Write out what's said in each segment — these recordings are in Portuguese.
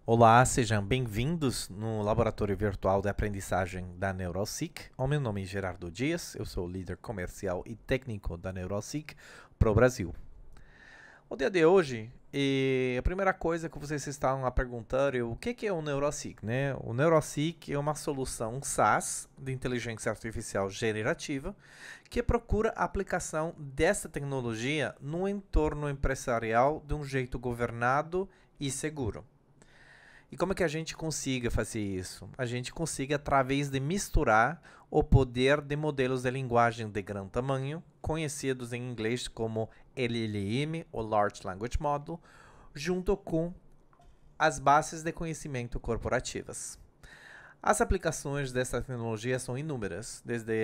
Olá, sejam bem-vindos no Laboratório Virtual de Aprendizagem da Neuralseek. O meu nome é Gerardo Dias, eu sou o líder comercial e técnico da Neuralseek para o Brasil. O dia de hoje, a primeira coisa que vocês estão a perguntar é o que é o Neuralseek, né? O Neuralseek é uma solução SaaS de inteligência artificial generativa que procura a aplicação dessa tecnologia no entorno empresarial de um jeito governado e seguro. E como é que a gente consiga fazer isso? A gente consiga através de misturar o poder de modelos de linguagem de grande tamanho, conhecidos em inglês como LLM, ou Large Language Model, junto com as bases de conhecimento corporativas. As aplicações dessa tecnologia são inúmeras, desde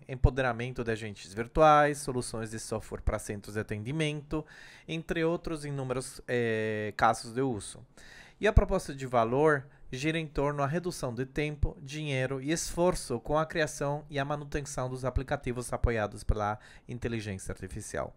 empoderamento de agentes virtuais, soluções de software para centros de atendimento, entre outros inúmeros casos de uso. E a proposta de valor gira em torno da redução de tempo, dinheiro e esforço com a criação e a manutenção dos aplicativos apoiados pela inteligência artificial.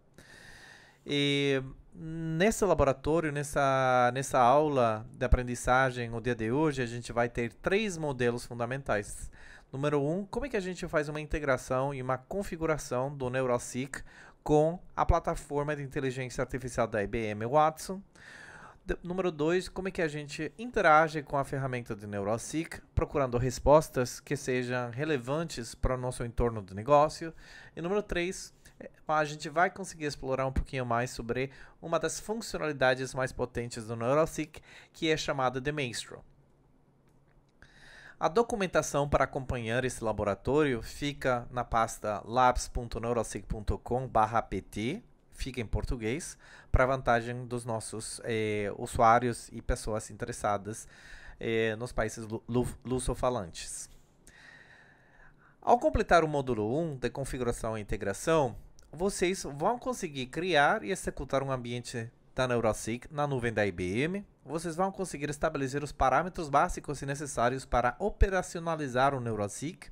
E nesse laboratório, nessa aula de aprendizagem, o dia de hoje, a gente vai ter três modelos fundamentais. Número um, como é que a gente faz uma integração e uma configuração do Neuralseek com a plataforma de inteligência artificial da IBM Watson. Número 2, como é que a gente interage com a ferramenta de Neuralseek, procurando respostas que sejam relevantes para o nosso entorno de negócio. E número 3, a gente vai conseguir explorar um pouquinho mais sobre uma das funcionalidades mais potentes do Neuralseek, que é chamada de Maestro. A documentação para acompanhar esse laboratório fica na pasta labs.neuralseek.com/pt, fica em português, para vantagem dos nossos usuários e pessoas interessadas nos países lusofalantes. Ao completar o módulo 1 de configuração e integração, vocês vão conseguir criar e executar um ambiente da Neuralseek na nuvem da IBM. Vocês vão conseguir estabelecer os parâmetros básicos e necessários para operacionalizar o Neuralseek.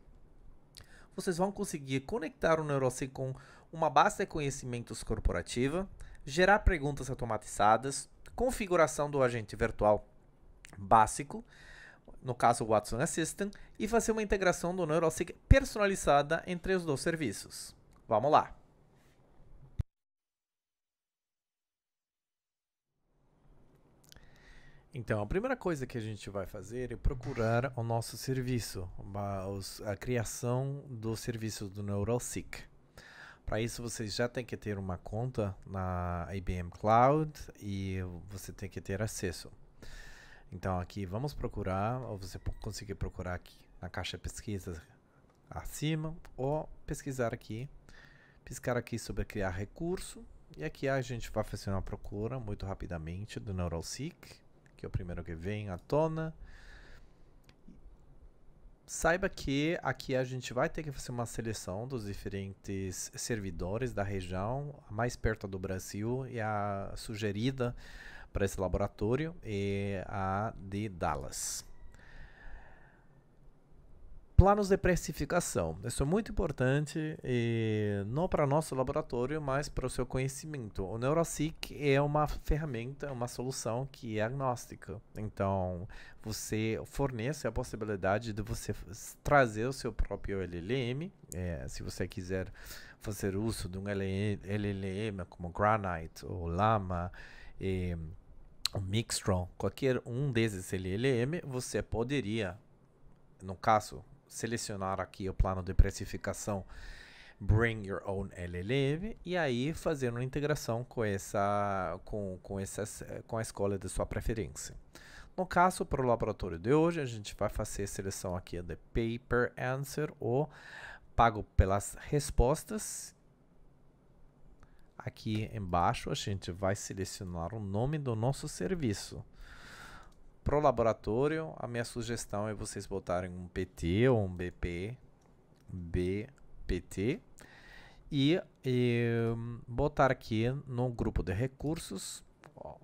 Vocês vão conseguir conectar o Neuralseek com uma base de conhecimentos corporativa, gerar perguntas automatizadas, configuração do agente virtual básico, no caso o Watson Assistant, e fazer uma integração do Neuralseek personalizada entre os dois serviços. Vamos lá! Então, a primeira coisa que a gente vai fazer é procurar o nosso serviço, a criação do serviço do Neuralseek. Para isso, vocês já têm que ter uma conta na IBM Cloud e você tem que ter acesso. Então, aqui vamos procurar, ou você pode conseguir procurar aqui na caixa de pesquisa acima, ou pesquisar aqui, piscar aqui sobre criar recurso, e aqui a gente vai fazer uma procura muito rapidamente do Neuralseek, que é o primeiro que vem à tona. Saiba que aqui a gente vai ter que fazer uma seleção dos diferentes servidores da região, a mais perto do Brasil e a sugerida para esse laboratório é a de Dallas. Planos de precificação. Isso é muito importante, não para nosso laboratório, mas para o seu conhecimento. O Neuralseek é uma ferramenta, uma solução que é agnóstica. Então, você fornece a possibilidade de você trazer o seu próprio LLM. Se você quiser fazer uso de um LLM como Granite ou Llama, o Mixtron, qualquer um desses LLM, você poderia, no caso, selecionar aqui o plano de precificação Bring Your Own LLM e aí fazer uma integração com a escola de sua preferência. No caso, para o laboratório de hoje, a gente vai fazer a seleção aqui de Pay per Answer ou pago pelas respostas. Aqui embaixo a gente vai selecionar o nome do nosso serviço. Para o laboratório, a minha sugestão é vocês botarem um PT ou um BPT e botar aqui no grupo de recursos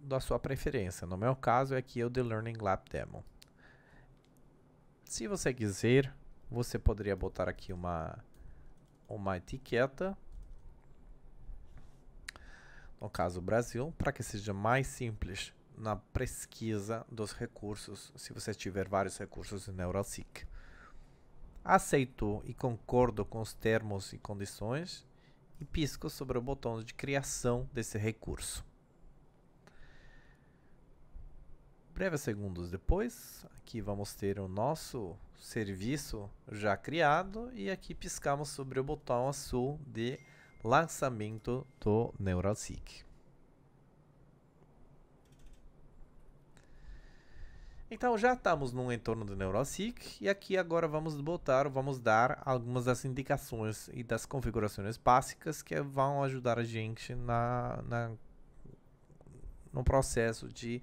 da sua preferência. No meu caso, aqui é o The Learning Lab Demo. Se você quiser, você poderia botar aqui uma etiqueta, no caso Brasil, para que seja mais simples na pesquisa dos recursos, se você tiver vários recursos em Neuralseek. Aceito e concordo com os termos e condições e pisco sobre o botão de criação desse recurso. Breves segundos depois, aqui vamos ter o nosso serviço já criado e aqui piscamos sobre o botão azul de lançamento do Neuralseek. Então já estamos no entorno do Neuralseek e aqui agora vamos dar algumas das indicações e das configurações básicas que vão ajudar a gente no processo de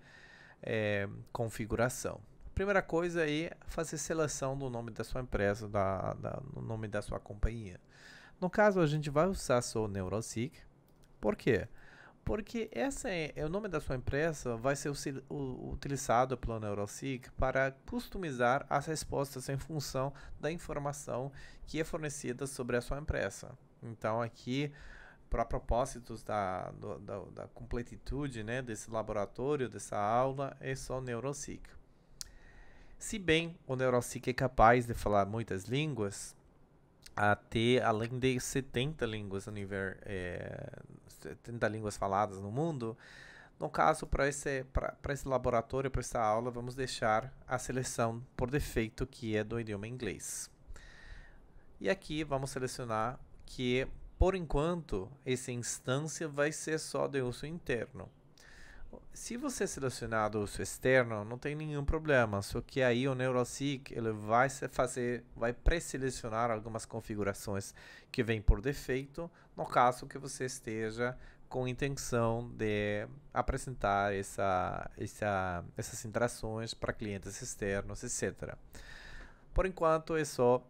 configuração. A primeira coisa é fazer seleção do nome da sua empresa, do nome da sua companhia. No caso, a gente vai usar só o Neuralseek. Por quê? Porque o nome da sua empresa vai ser utilizado pelo Neuralseek para customizar as respostas em função da informação que é fornecida sobre a sua empresa. Então, aqui, para propósitos da completitude, né, desse laboratório, dessa aula, é só o Neuralseek. Se bem o Neuralseek é capaz de falar muitas línguas, até além de 70 línguas a nível 70 línguas faladas no mundo. No caso, para esse laboratório, para essa aula, vamos deixar a seleção por defeito, que é do idioma inglês. E aqui vamos selecionar que, por enquanto, essa instância vai ser só de uso interno. Se você selecionar o uso externo, não tem nenhum problema, só que aí o Neuralseek ele vai pré-selecionar algumas configurações que vêm por defeito, no caso que você esteja com intenção de apresentar essas interações para clientes externos, etc. Por enquanto é só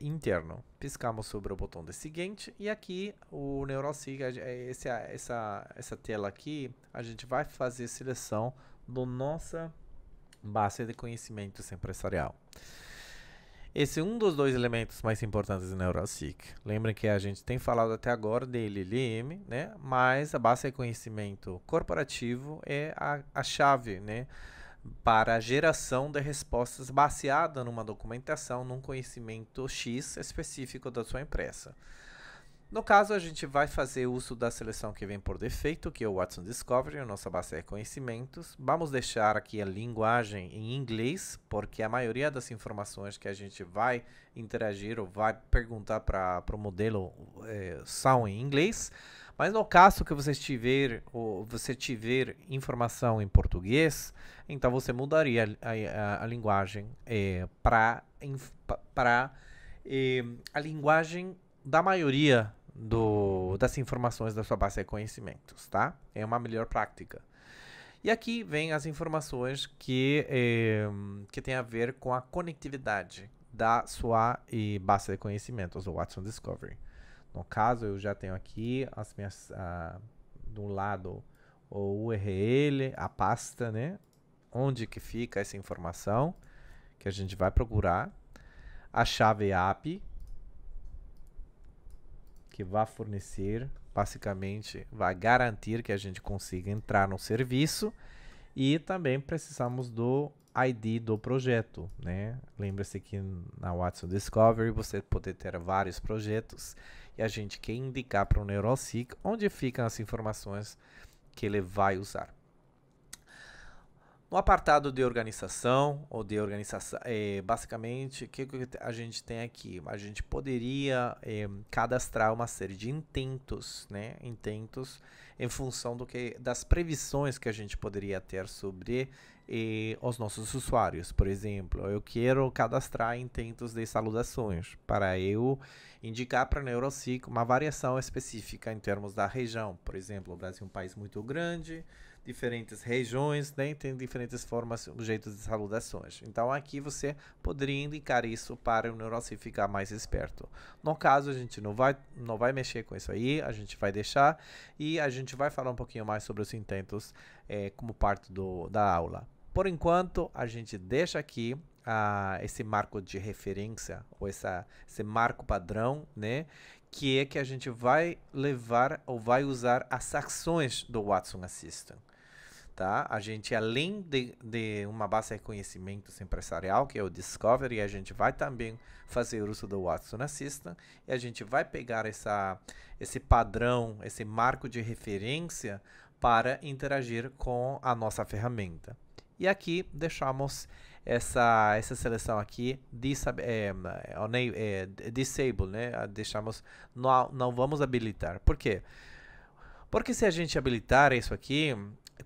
interno. Piscamos sobre o botão de seguinte e aqui o Neuralseek, essa tela aqui, a gente vai fazer seleção da nossa base de conhecimentos empresarial. Esse é um dos dois elementos mais importantes do Neuralseek. Lembrem que a gente tem falado até agora de LLM, né? Mas a base de conhecimento corporativo é a chave, né, para a geração de respostas baseada numa documentação, num conhecimento X específico da sua empresa. No caso, a gente vai fazer uso da seleção que vem por defeito, que é o Watson Discovery, a nossa base de conhecimentos. Vamos deixar aqui a linguagem em inglês, porque a maioria das informações que a gente vai interagir ou vai perguntar para o modelo são em inglês. Mas no caso que você tiver informação em português, então você mudaria a linguagem para a linguagem da maioria das informações da sua base de conhecimentos, tá? É uma melhor prática. E aqui vem as informações que tem a ver com a conectividade da sua base de conhecimentos, o Watson Discovery. No caso, eu já tenho aqui as minhas, do lado o URL, a pasta, né? Onde que fica essa informação que a gente vai procurar. A chave API, que vai fornecer, basicamente, vai garantir que a gente consiga entrar no serviço. E também precisamos do ID do projeto, né? Lembre-se que na Watson Discovery você pode ter vários projetos e a gente quer indicar para o Neuralseek onde ficam as informações que ele vai usar. No apartado de organização, basicamente, o que a gente tem aqui? A gente poderia cadastrar uma série de intentos, né? Intentos em função das previsões que a gente poderia ter sobre os nossos usuários. Por exemplo, eu quero cadastrar intentos de saudações para eu indicar para a Neuralseek uma variação específica em termos da região. Por exemplo, o Brasil é um país muito grande, diferentes regiões, né, tem diferentes formas, jeitos de saudações. Então aqui você poderia indicar isso para o Neuralseek ficar mais esperto. No caso, a gente não vai mexer com isso aí, a gente vai deixar e a gente vai falar um pouquinho mais sobre os intentos como parte da aula. Por enquanto, a gente deixa aqui esse marco de referência, ou esse marco padrão, né, que é que a gente vai levar ou vai usar as ações do Watson Assistant. tá? A gente, além de uma base de conhecimento empresarial, que é o Discovery, a gente vai também fazer uso do Watson Assistant e a gente vai pegar esse padrão, esse marco de referência para interagir com a nossa ferramenta. E aqui deixamos essa seleção aqui disable, né? Deixamos, não vamos habilitar. Por quê? Porque se a gente habilitar isso aqui,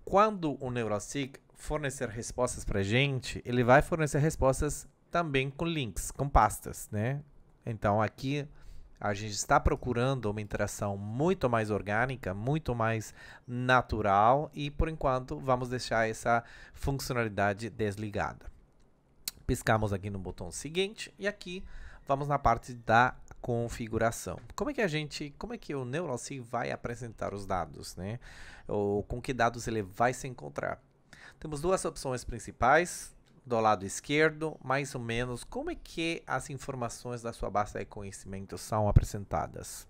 quando o Neuralink fornecer respostas para a gente, ele vai fornecer respostas também com links, com pastas, né? Então aqui a gente está procurando uma interação muito mais orgânica, muito mais natural e por enquanto vamos deixar essa funcionalidade desligada. Piscamos aqui no botão seguinte e aqui vamos na parte da configuração. Como é que o Neuralink vai apresentar os dados, né? Ou com que dados ele vai se encontrar? Temos duas opções principais. Do lado esquerdo, mais ou menos, como é que as informações da sua base de conhecimento são apresentadas.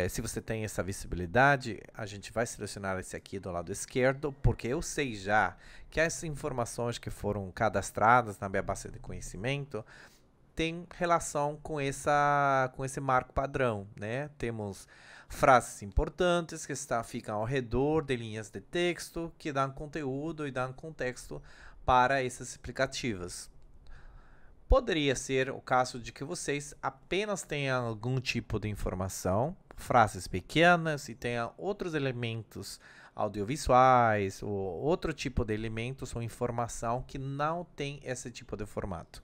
Se você tem essa visibilidade, a gente vai selecionar esse aqui do lado esquerdo, porque eu sei já que as informações que foram cadastradas na minha base de conhecimento tem relação com esse marco padrão, né? Temos frases importantes que ficam ao redor de linhas de texto, que dão conteúdo e dão contexto para essas explicativas. Poderia ser o caso de que vocês apenas tenham algum tipo de informação, frases pequenas, e tenham outros elementos audiovisuais ou outro tipo de elementos ou informação que não tem esse tipo de formato.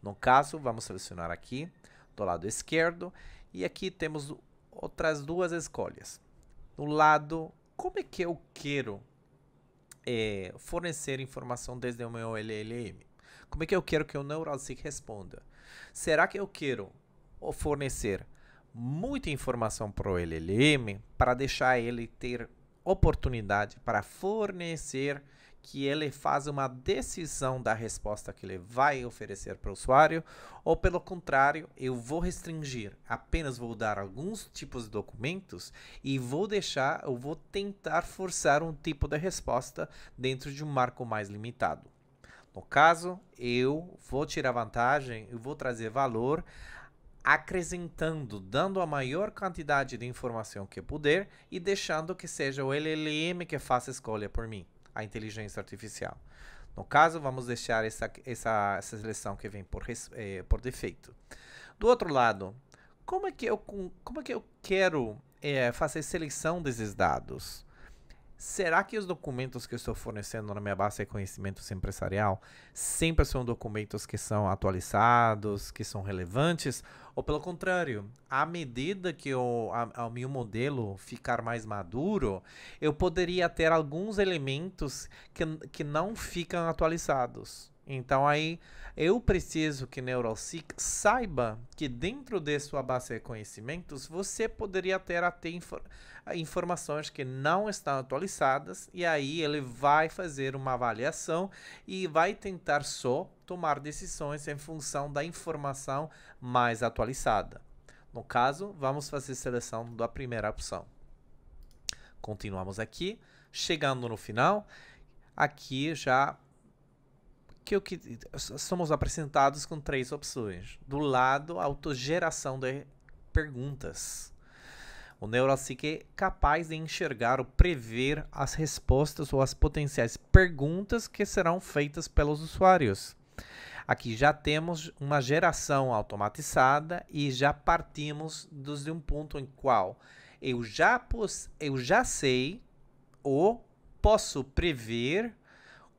No caso, vamos selecionar aqui do lado esquerdo e aqui temos outras duas escolhas. No lado, como é que eu quero fornecer informação desde o meu LLM? Como é que eu quero que o Neuralink responda? Será que eu quero fornecer muita informação para o LLM para deixar ele ter oportunidade para fornecer que ele faz uma decisão da resposta que ele vai oferecer para o usuário, ou pelo contrário, eu vou restringir, apenas vou dar alguns tipos de documentos e vou tentar forçar um tipo de resposta dentro de um marco mais limitado. No caso, eu vou tirar vantagem, eu vou trazer valor, acrescentando, dando a maior quantidade de informação que puder e deixando que seja o LLM que faça a escolha por mim, a inteligência artificial. No caso, vamos deixar essa seleção que vem por defeito. Do outro lado, como é que eu quero fazer seleção desses dados? Será que os documentos que eu estou fornecendo na minha base de conhecimentos empresarial sempre são documentos que são atualizados, que são relevantes? Ou pelo contrário, à medida que o meu modelo ficar mais maduro, eu poderia ter alguns elementos que não ficam atualizados. Então aí eu preciso que Neuralink saiba que dentro de sua base de conhecimentos você poderia ter até informações que não estão atualizadas, e aí ele vai fazer uma avaliação e vai tentar só tomar decisões em função da informação mais atualizada. No caso, vamos fazer seleção da primeira opção. Continuamos aqui, chegando no final, aqui já somos apresentados com três opções. Do lado, autogeração de perguntas. O Neuralink é capaz de enxergar ou prever as respostas ou as potenciais perguntas que serão feitas pelos usuários. Aqui já temos uma geração automatizada e já partimos de um ponto em qual eu já sei ou posso prever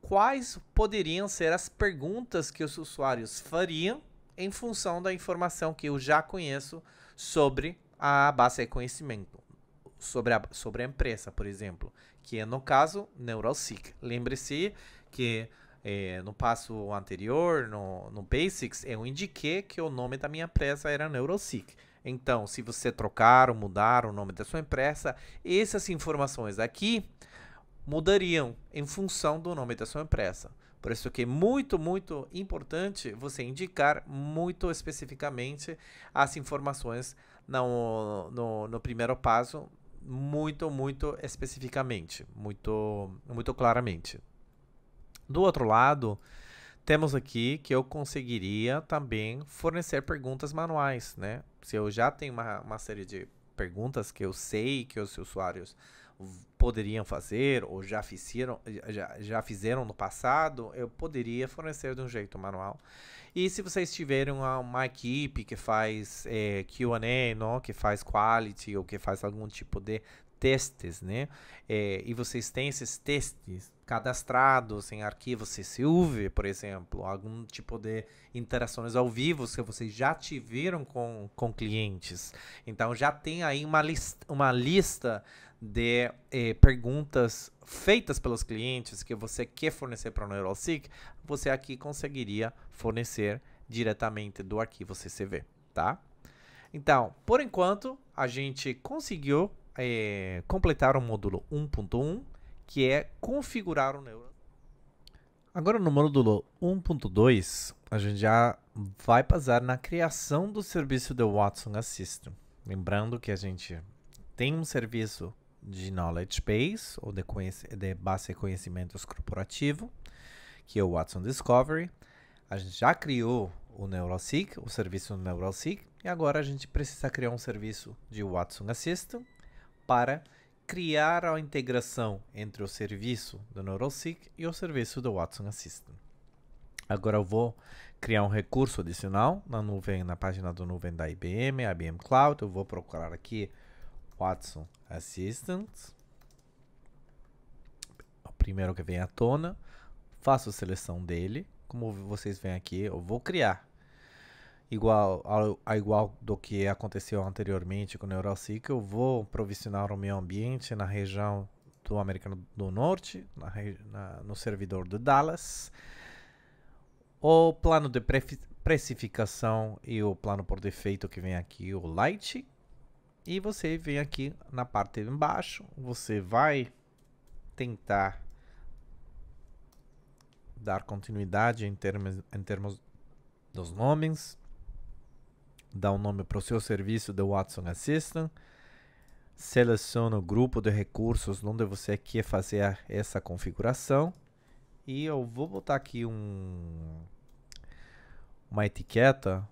quais poderiam ser as perguntas que os usuários fariam em função da informação que eu já conheço sobre a base de conhecimento, sobre a empresa, por exemplo, que é no caso Neuralink. Lembre-se que no passo anterior, no Basics, eu indiquei que o nome da minha empresa era Neuralink. Então, se você trocar ou mudar o nome da sua empresa, essas informações aqui mudariam em função do nome da sua empresa. Por isso que é muito, muito importante você indicar muito especificamente as informações no primeiro passo muito especificamente, muito claramente. Do outro lado, temos aqui que eu conseguiria também fornecer perguntas manuais, né? Se eu já tenho uma série de perguntas que eu sei que os usuários poderiam fazer ou já fizeram no passado, eu poderia fornecer de um jeito manual. E se vocês tiverem uma equipe que faz Q&A, não? Que faz quality ou que faz algum tipo de testes, né? E vocês têm esses testes cadastrados em arquivos CSV, por exemplo, algum tipo de interações ao vivo que vocês já tiveram com clientes. Então já tem aí uma lista de perguntas feitas pelos clientes que você quer fornecer para o Neuralseek, você aqui conseguiria fornecer diretamente do arquivo CSV, tá? Então, por enquanto, a gente conseguiu completar o módulo 1.1, que é configurar o Neuralseek. Agora no módulo 1.2, a gente já vai passar na criação do serviço do Watson Assistant. Lembrando que a gente tem um serviço de Knowledge Base, ou de base de conhecimentos corporativo, que é o Watson Discovery. A gente já criou o Neuralseek, o serviço do Neuralseek, e agora a gente precisa criar um serviço de Watson Assistant para criar a integração entre o serviço do Neuralseek e o serviço do Watson Assistant. Agora eu vou criar um recurso adicional na página do nuvem da IBM, IBM Cloud. Eu vou procurar aqui Watson Assistant, o primeiro que vem à tona, faço a seleção dele. Como vocês veem aqui, eu vou criar igual do que aconteceu anteriormente com o Neuralseek. Eu vou provisionar o meu ambiente na região do Americano do Norte, no servidor de Dallas. O plano de precificação e o plano por defeito que vem aqui, o Light. E você vem aqui na parte de embaixo, você vai tentar dar continuidade em termos dos nomes, dar um nome para o seu serviço do Watson Assistant, seleciona o grupo de recursos onde você quer fazer essa configuração e eu vou botar aqui uma etiqueta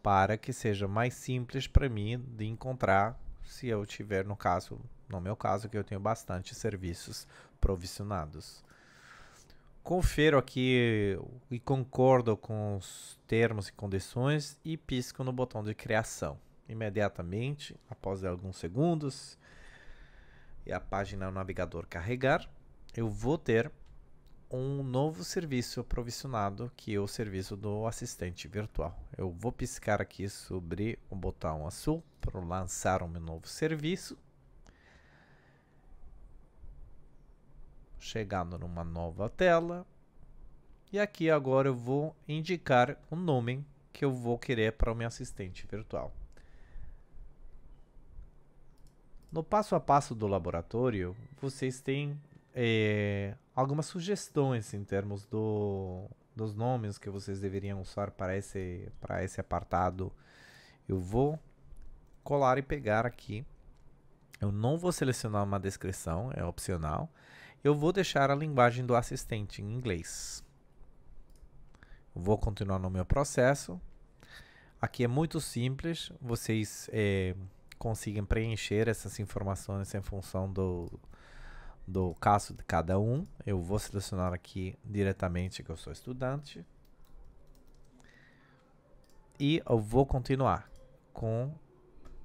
para que seja mais simples para mim de encontrar se eu tiver no meu caso que eu tenho bastante serviços provisionados. Confiro aqui e concordo com os termos e condições e pisco no botão de criação. Imediatamente, após alguns segundos, e a página no navegador carregar, eu vou ter um novo serviço provisionado, que é o serviço do assistente virtual. Eu vou piscar aqui sobre o botão azul para lançar um novo serviço. Chegando numa nova tela. E aqui agora eu vou indicar o nome que eu vou querer para o meu assistente virtual. No passo a passo do laboratório, vocês têm algumas sugestões em termos dos nomes que vocês deveriam usar para esse apartado. Eu vou colar e pegar aqui. Eu não vou selecionar uma descrição, é opcional. Eu vou deixar a linguagem do assistente em inglês. Eu vou continuar no meu processo. Aqui é muito simples, vocês conseguem preencher essas informações em função do caso de cada um. Eu vou selecionar aqui diretamente que eu sou estudante. E eu vou continuar com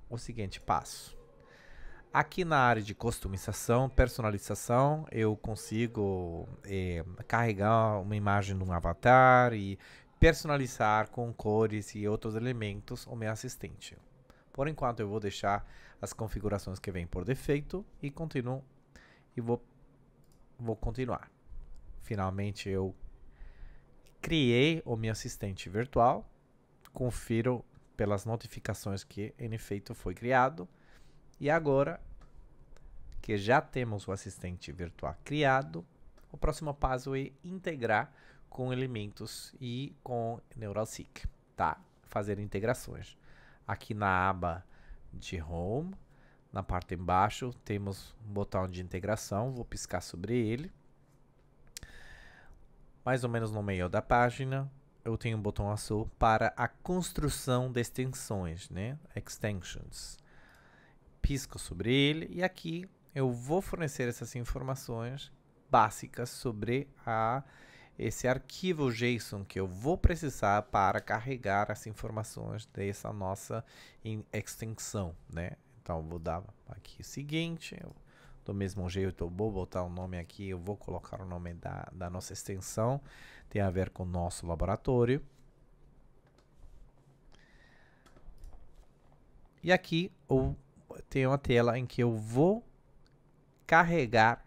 o seguinte passo. Aqui na área de customização, personalização, eu consigo carregar uma imagem de um avatar e personalizar com cores e outros elementos o meu assistente. Por enquanto eu vou deixar as configurações que vêm por defeito e continuo e vou continuar. Finalmente eu criei o meu assistente virtual, confiro pelas notificações que em efeito foi criado. E agora que já temos o assistente virtual criado, o próximo passo é integrar com elementos e com Neuralseek, tá? Fazer integrações. Aqui na aba de Home, Na parte embaixo temos um botão de integração, vou piscar sobre ele. Mais ou menos no meio da página, eu tenho um botão azul para a construção de extensões, né? Extensions. Pisco sobre ele e aqui eu vou fornecer essas informações básicas sobre esse arquivo JSON que eu vou precisar para carregar as informações dessa nossa extensão, né? Então, vou dar aqui o seguinte, do mesmo jeito eu vou botar o nome aqui, eu vou colocar o nome da nossa extensão, tem a ver com o nosso laboratório. E aqui eu tenho a tela em que eu vou carregar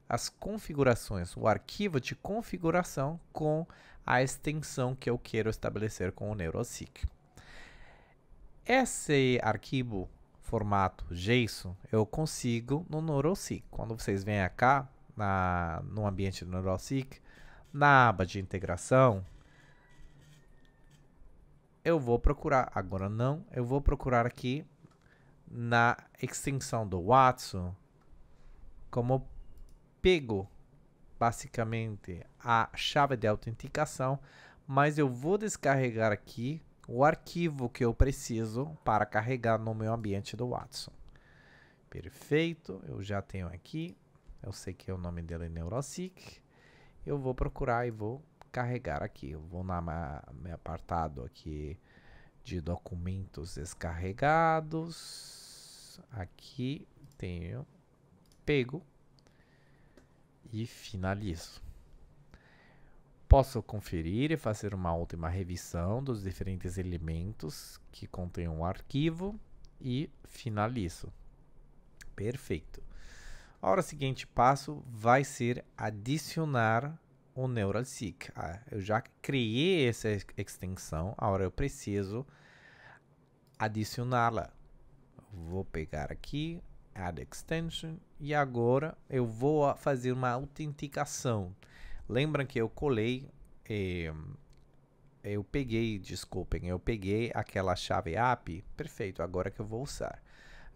as configurações, o arquivo de configuração com a extensão que eu quero estabelecer com o Neuralseq. Esse arquivo formato JSON eu consigo no Neuralseq. Quando vocês vêm cá no ambiente do Neuralseq, na aba de integração, eu vou procurar, agora não, eu vou procurar aqui na extensão do Watson, como pego basicamente a chave de autenticação, mas eu vou descarregar aqui o arquivo que eu preciso para carregar no meu ambiente do Watson. Perfeito, eu já tenho aqui, eu sei que o nome dele é Neuralseq, eu vou procurar e vou carregar aqui, eu vou no meu apartado aqui de documentos descarregados, aqui tenho, pego e finalizo. Posso conferir e fazer uma última revisão dos diferentes elementos que contém um arquivo e finalizo. Perfeito. Agora o seguinte passo vai ser adicionar o Neuralseq. Eu já criei essa extensão, agora eu preciso adicioná-la. Vou pegar aqui, Add Extension, e agora eu vou fazer uma autenticação. Lembram que eu colei, eu peguei aquela chave API, perfeito, agora que eu vou usar.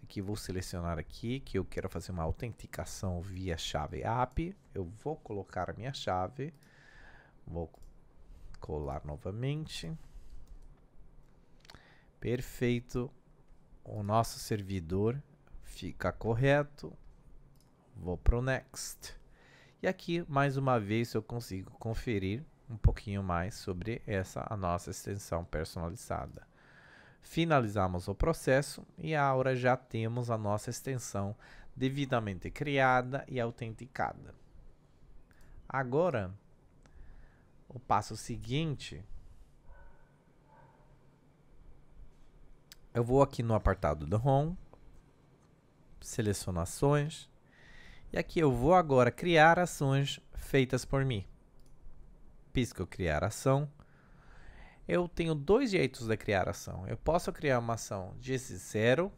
Aqui vou selecionar aqui que eu quero fazer uma autenticação via chave API, eu vou colocar a minha chave, vou colar novamente, perfeito, o nosso servidor fica correto, vou para o Next. E aqui, mais uma vez, eu consigo conferir um pouquinho mais sobre a nossa extensão personalizada. Finalizamos o processo e agora já temos a nossa extensão devidamente criada e autenticada. Agora, o passo seguinte, eu vou aqui no apartado do Home, seleciono ações, e aqui eu vou agora criar ações feitas por mim. Pisco criar ação. Eu tenho dois jeitos de criar ação. Eu posso criar uma ação de zero,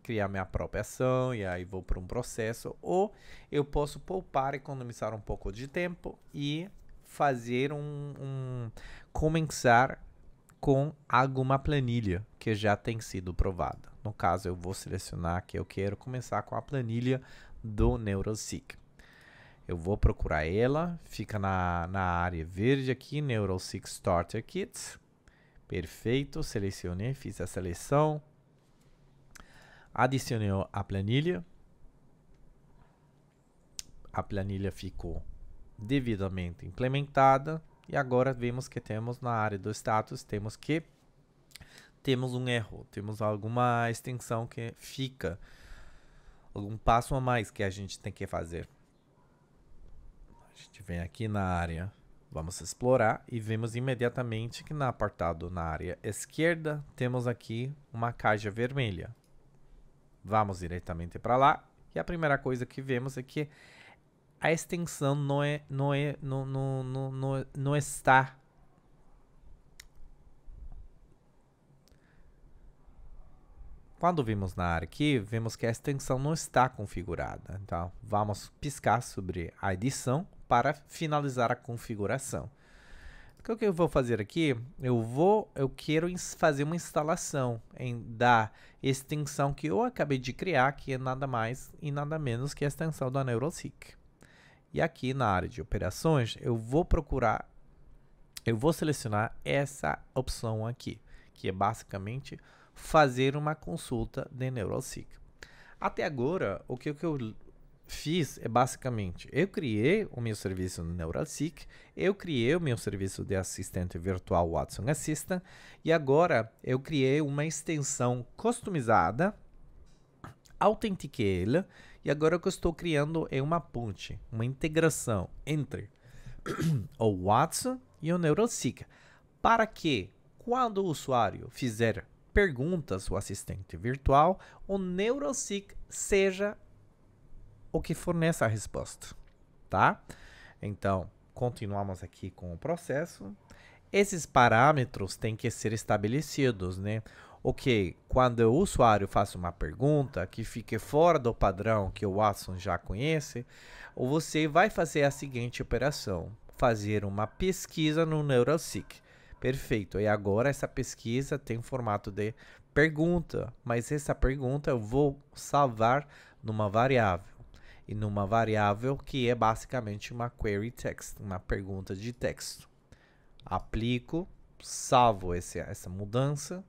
criar minha própria ação e aí vou para um processo, ou eu posso poupar, economizar um pouco de tempo e fazer começar com alguma planilha que já tem sido provada. No caso, eu vou selecionar que eu quero começar com a planilha do Neuralseq. Eu vou procurar ela, fica na área verde aqui, Neuralseq Starter Kit. Perfeito, selecionei, fiz a seleção, adicionei a planilha. A planilha ficou devidamente implementada e agora vemos que temos na área do status, temos um erro, temos alguma extensão que fica, algum passo a mais que a gente tem que fazer. A gente vem aqui na área, vamos explorar e vemos imediatamente que no apartado na área esquerda temos aqui uma caixa vermelha. Vamos diretamente para lá e a primeira coisa que vemos é que a extensão não está Quando vimos na área aqui, vemos que a extensão não está configurada. Então, vamos piscar sobre a edição para finalizar a configuração. O que eu vou fazer aqui? Eu quero fazer uma instalação da extensão que eu acabei de criar, que é nada mais e nada menos que a extensão da Neuralseek. E aqui na área de operações, eu vou selecionar essa opção aqui, que é basicamente fazer uma consulta de Neuralseek. Até agora, o que eu fiz é basicamente, eu criei o meu serviço no Neuralseek, eu criei o meu serviço de assistente virtual Watson Assistant, e agora eu criei uma extensão customizada, autentiquei ela, e agora o que eu estou criando é uma ponte, uma integração entre o Watson e o Neuralseek, para que quando o usuário fizer perguntas ao assistente virtual, o Neuralseek seja o que fornece a resposta, tá? Então, continuamos aqui com o processo. Esses parâmetros têm que ser estabelecidos, né? Ok, quando o usuário faz uma pergunta que fique fora do padrão que o Watson já conhece, você vai fazer a seguinte operação: fazer uma pesquisa no Neuralseek. Perfeito, e agora essa pesquisa tem formato de pergunta, mas essa pergunta eu vou salvar numa variável. E numa variável que é basicamente uma query text, uma pergunta de texto. Aplico, salvo essa mudança.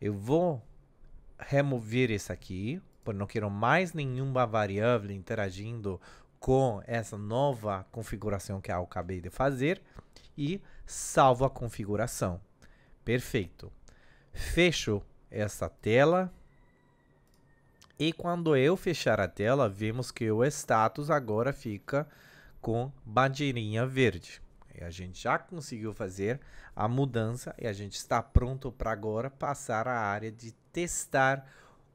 Eu vou remover isso aqui, porque não quero mais nenhuma variável interagindo com essa nova configuração que eu acabei de fazer. E salvo a configuração. Perfeito. Fecho essa tela. E quando eu fechar a tela, vemos que o status agora fica com bandeirinha verde. E a gente já conseguiu fazer a mudança e a gente está pronto para agora passar à área de testar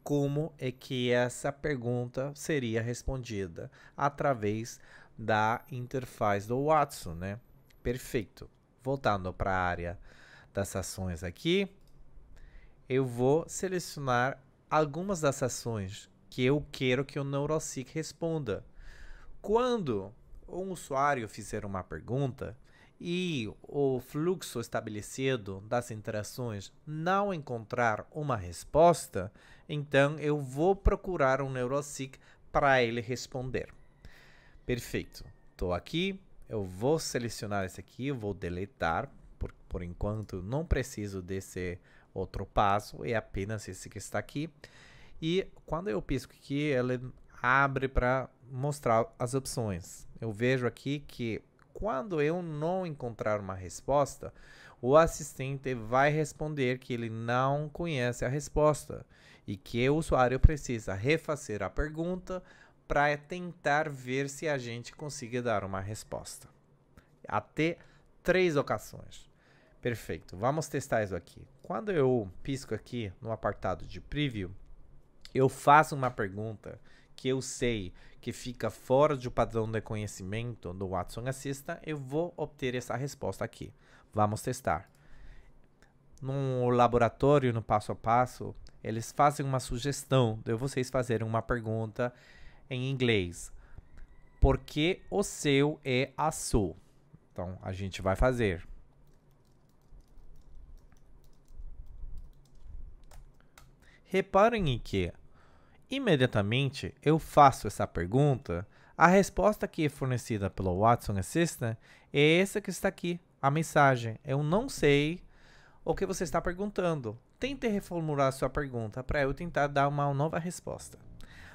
como é que essa pergunta seria respondida através da interface do Watson, né? Perfeito. Voltando para a área das ações aqui, eu vou selecionar algumas das ações que eu quero que o Neuralseek responda. Quando um usuário fizer uma pergunta e o fluxo estabelecido das interações não encontrar uma resposta, então eu vou procurar um Neuralseek para ele responder. Perfeito. Estou aqui, eu vou selecionar esse aqui, eu vou deletar, por enquanto não preciso desse outro passo, é apenas esse que está aqui. E quando eu pisco aqui, ele abre para mostrar as opções. Eu vejo aqui que quando eu não encontrar uma resposta, o assistente vai responder que ele não conhece a resposta e que o usuário precisa refazer a pergunta para tentar ver se a gente consiga dar uma resposta. Até 3 ocasiões. Perfeito. Vamos testar isso aqui. Quando eu pisco aqui no apartado de Preview, eu faço uma pergunta que eu sei que fica fora do padrão de conhecimento do Watson Assistant, eu vou obter essa resposta aqui. Vamos testar. No laboratório, no passo a passo, eles fazem uma sugestão de vocês fazerem uma pergunta em inglês. Por que o céu é azul? Então, a gente vai fazer. Reparem em que, imediatamente eu faço essa pergunta, a resposta que é fornecida pelo Watson Assistant é essa que está aqui, a mensagem. Eu não sei o que você está perguntando. Tente reformular sua pergunta para eu tentar dar uma nova resposta.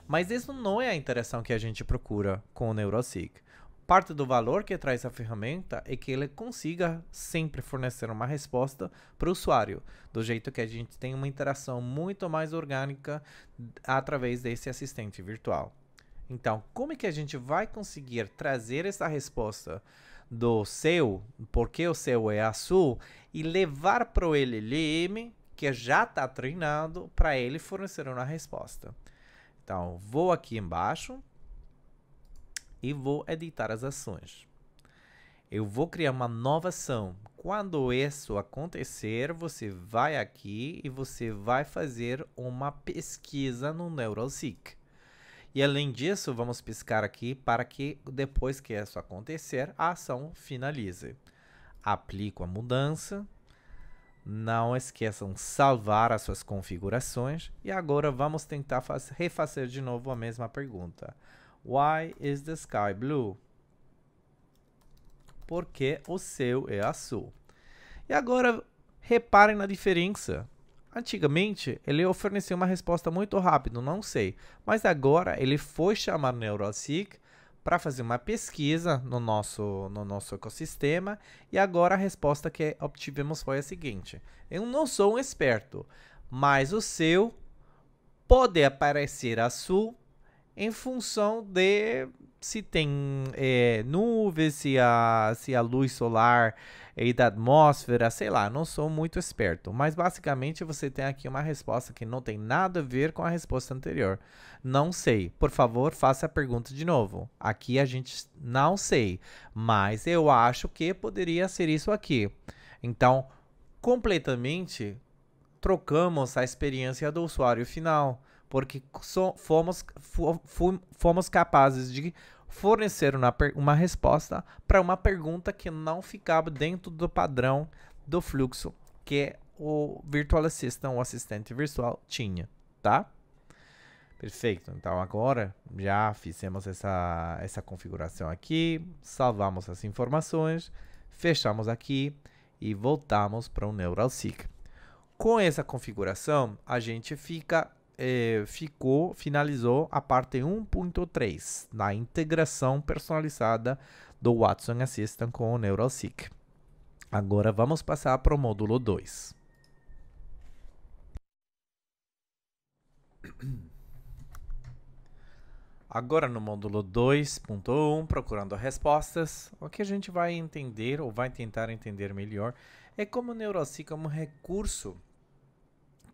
Mas isso não é a interação que a gente procura com o Neuralseek. Parte do valor que traz a ferramenta é que ele consiga sempre fornecer uma resposta para o usuário, do jeito que a gente tem uma interação muito mais orgânica através desse assistente virtual. Então, como é que a gente vai conseguir trazer essa resposta do céu, porque o céu é azul, e levar para o LLM, que já está treinado, para ele fornecer uma resposta? Então, vou aqui embaixo e vou editar as ações. Eu vou criar uma nova ação. Quando isso acontecer, você vai aqui e você vai fazer uma pesquisa no Neuralseek. E além disso, vamos piscar aqui para que depois que isso acontecer, a ação finalize. aplico a mudança. Não esqueçam de salvar as suas configurações. E agora vamos tentar refazer de novo a mesma pergunta. Why is the sky blue? Por que o céu é azul? E agora reparem na diferença. Antigamente, ele oferecia uma resposta muito rápida, não sei. Mas agora ele foi chamar Neuralink para fazer uma pesquisa no nosso ecossistema. E agora a resposta que obtivemos foi a seguinte. Eu não sou um experto, mas o céu pode aparecer azul em função de se tem nuvens, se a luz solar e da atmosfera, sei lá, não sou muito esperto. Mas basicamente você tem aqui uma resposta que não tem nada a ver com a resposta anterior. Não sei. Por favor, faça a pergunta de novo. Aqui a gente não sei, mas eu acho que poderia ser isso aqui. Então, completamente trocamos a experiência do usuário final, porque fomos capazes de fornecer uma resposta para uma pergunta que não ficava dentro do padrão do fluxo que o Virtual Assistant, o assistente virtual, tinha, tá? Perfeito. Então agora já fizemos essa configuração aqui, salvamos as informações, fechamos aqui e voltamos para o Neuralink. Com essa configuração, a gente finalizou a parte 1.3 da integração personalizada do Watson Assistant com o Neuralink. Agora vamos passar para o módulo 2. Agora no módulo 2.1, procurando respostas, o que a gente vai entender ou vai tentar entender melhor é como o Neuralink é um recurso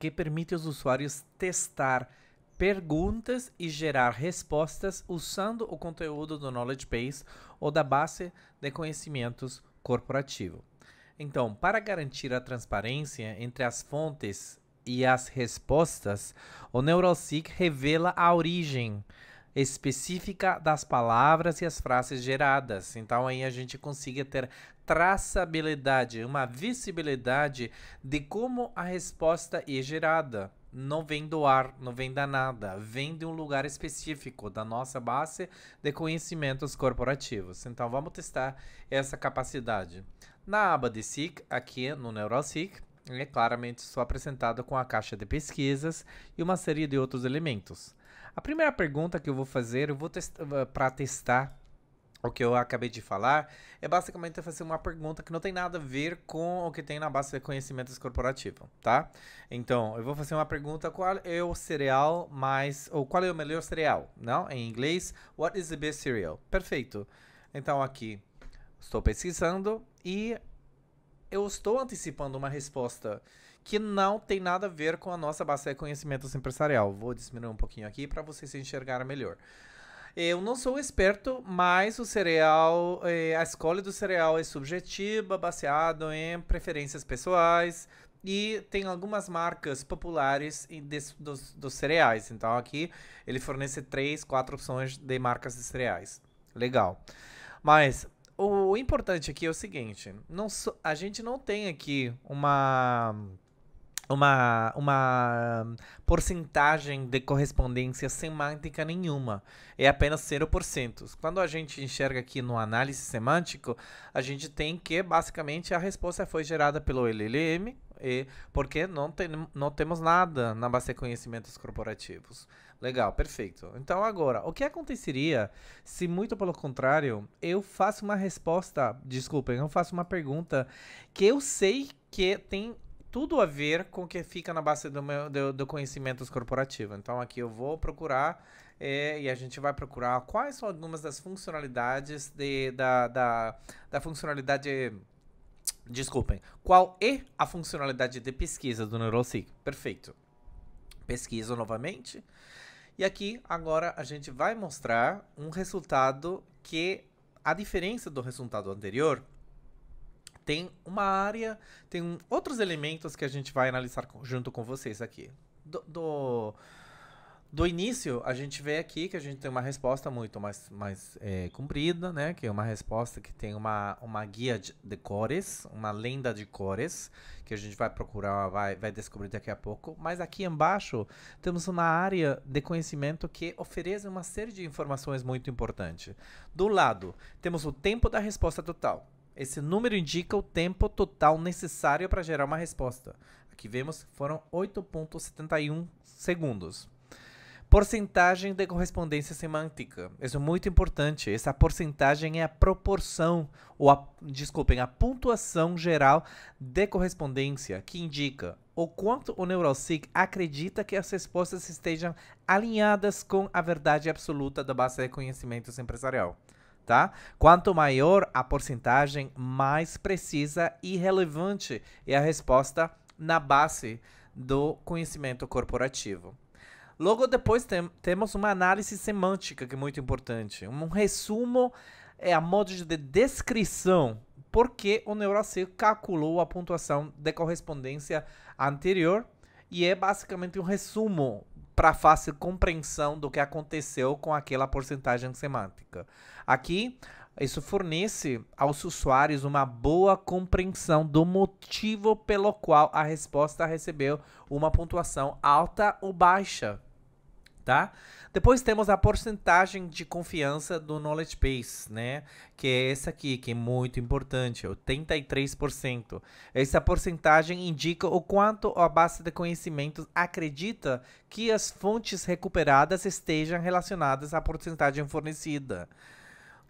que permite aos usuários testar perguntas e gerar respostas usando o conteúdo do Knowledge Base ou da base de conhecimentos corporativo. Então, para garantir a transparência entre as fontes e as respostas, o Neuralink revela a origem específica das palavras e as frases geradas. Então aí a gente consiga ter traçabilidade, uma visibilidade de como a resposta é gerada. Não vem do ar, não vem da nada, vem de um lugar específico da nossa base de conhecimentos corporativos. Então vamos testar essa capacidade. Na aba de SIC, aqui no Neuralink, é claramente só apresentado com a caixa de pesquisas e uma série de outros elementos. A primeira pergunta que eu vou fazer, para testar o que eu acabei de falar, é basicamente fazer uma pergunta que não tem nada a ver com o que tem na base de conhecimentos corporativo, tá? Então, eu vou fazer uma pergunta, qual é o cereal ou qual é o melhor cereal? Não? Em inglês, what is the best cereal? Perfeito. Então, aqui, estou pesquisando e eu estou antecipando uma resposta que não tem nada a ver com a nossa base de conhecimentos empresarial. Vou diminuir um pouquinho aqui para vocês se enxergarem melhor. Eu não sou experto, mas o cereal, a escolha do cereal é subjetiva, baseado em preferências pessoais e tem algumas marcas populares dos cereais. Então aqui ele fornece 3, 4 opções de marcas de cereais. Legal. Mas o importante aqui é o seguinte, a gente não tem aqui uma porcentagem de correspondência semântica nenhuma. É apenas 0%. Quando a gente enxerga aqui no análise semântico, a gente tem que, basicamente, a resposta foi gerada pelo LLM, porque não temos nada na base de conhecimentos corporativos. Legal, perfeito. Então, agora, o que aconteceria se, muito pelo contrário, eu faço uma pergunta que eu sei que tem tudo a ver com o que fica na base do conhecimentos corporativo. Então aqui eu vou procurar e a gente vai procurar quais são algumas das funcionalidades da funcionalidade. Desculpem. Qual é a funcionalidade de pesquisa do Neuralink? Perfeito. Pesquiso novamente. E aqui agora a gente vai mostrar um resultado que a diferença do resultado anterior tem uma área, tem outros elementos que a gente vai analisar junto com vocês aqui. Do início, a gente vê aqui que a gente tem uma resposta muito mais comprida, né? Que é uma resposta que tem uma guia de cores, uma lenda de cores, que a gente vai procurar, vai descobrir daqui a pouco. Mas aqui embaixo temos uma área de conhecimento que oferece uma série de informações muito importantes. Do lado, temos o tempo da resposta total. Esse número indica o tempo total necessário para gerar uma resposta. Aqui vemos, foram 8,71 segundos. Porcentagem de correspondência semântica. Isso é muito importante. Essa porcentagem é a proporção, desculpem, a pontuação geral de correspondência, que indica o quanto o Neuralink acredita que as respostas estejam alinhadas com a verdade absoluta da base de conhecimentos empresarial. Tá? Quanto maior a porcentagem, mais precisa e relevante é a resposta na base do conhecimento corporativo. Logo depois temos uma análise semântica, que é muito importante. Um resumo é a modo de descrição porque o Neuralink calculou a pontuação de correspondência anterior e é basicamente um resumo para fácil compreensão do que aconteceu com aquela porcentagem semântica. Aqui, isso fornece aos usuários uma boa compreensão do motivo pelo qual a resposta recebeu uma pontuação alta ou baixa. Tá? Depois temos a porcentagem de confiança do Knowledge Base, né? Que é essa aqui, que é muito importante, 83%. Essa porcentagem indica o quanto a base de conhecimentos acredita que as fontes recuperadas estejam relacionadas à porcentagem fornecida.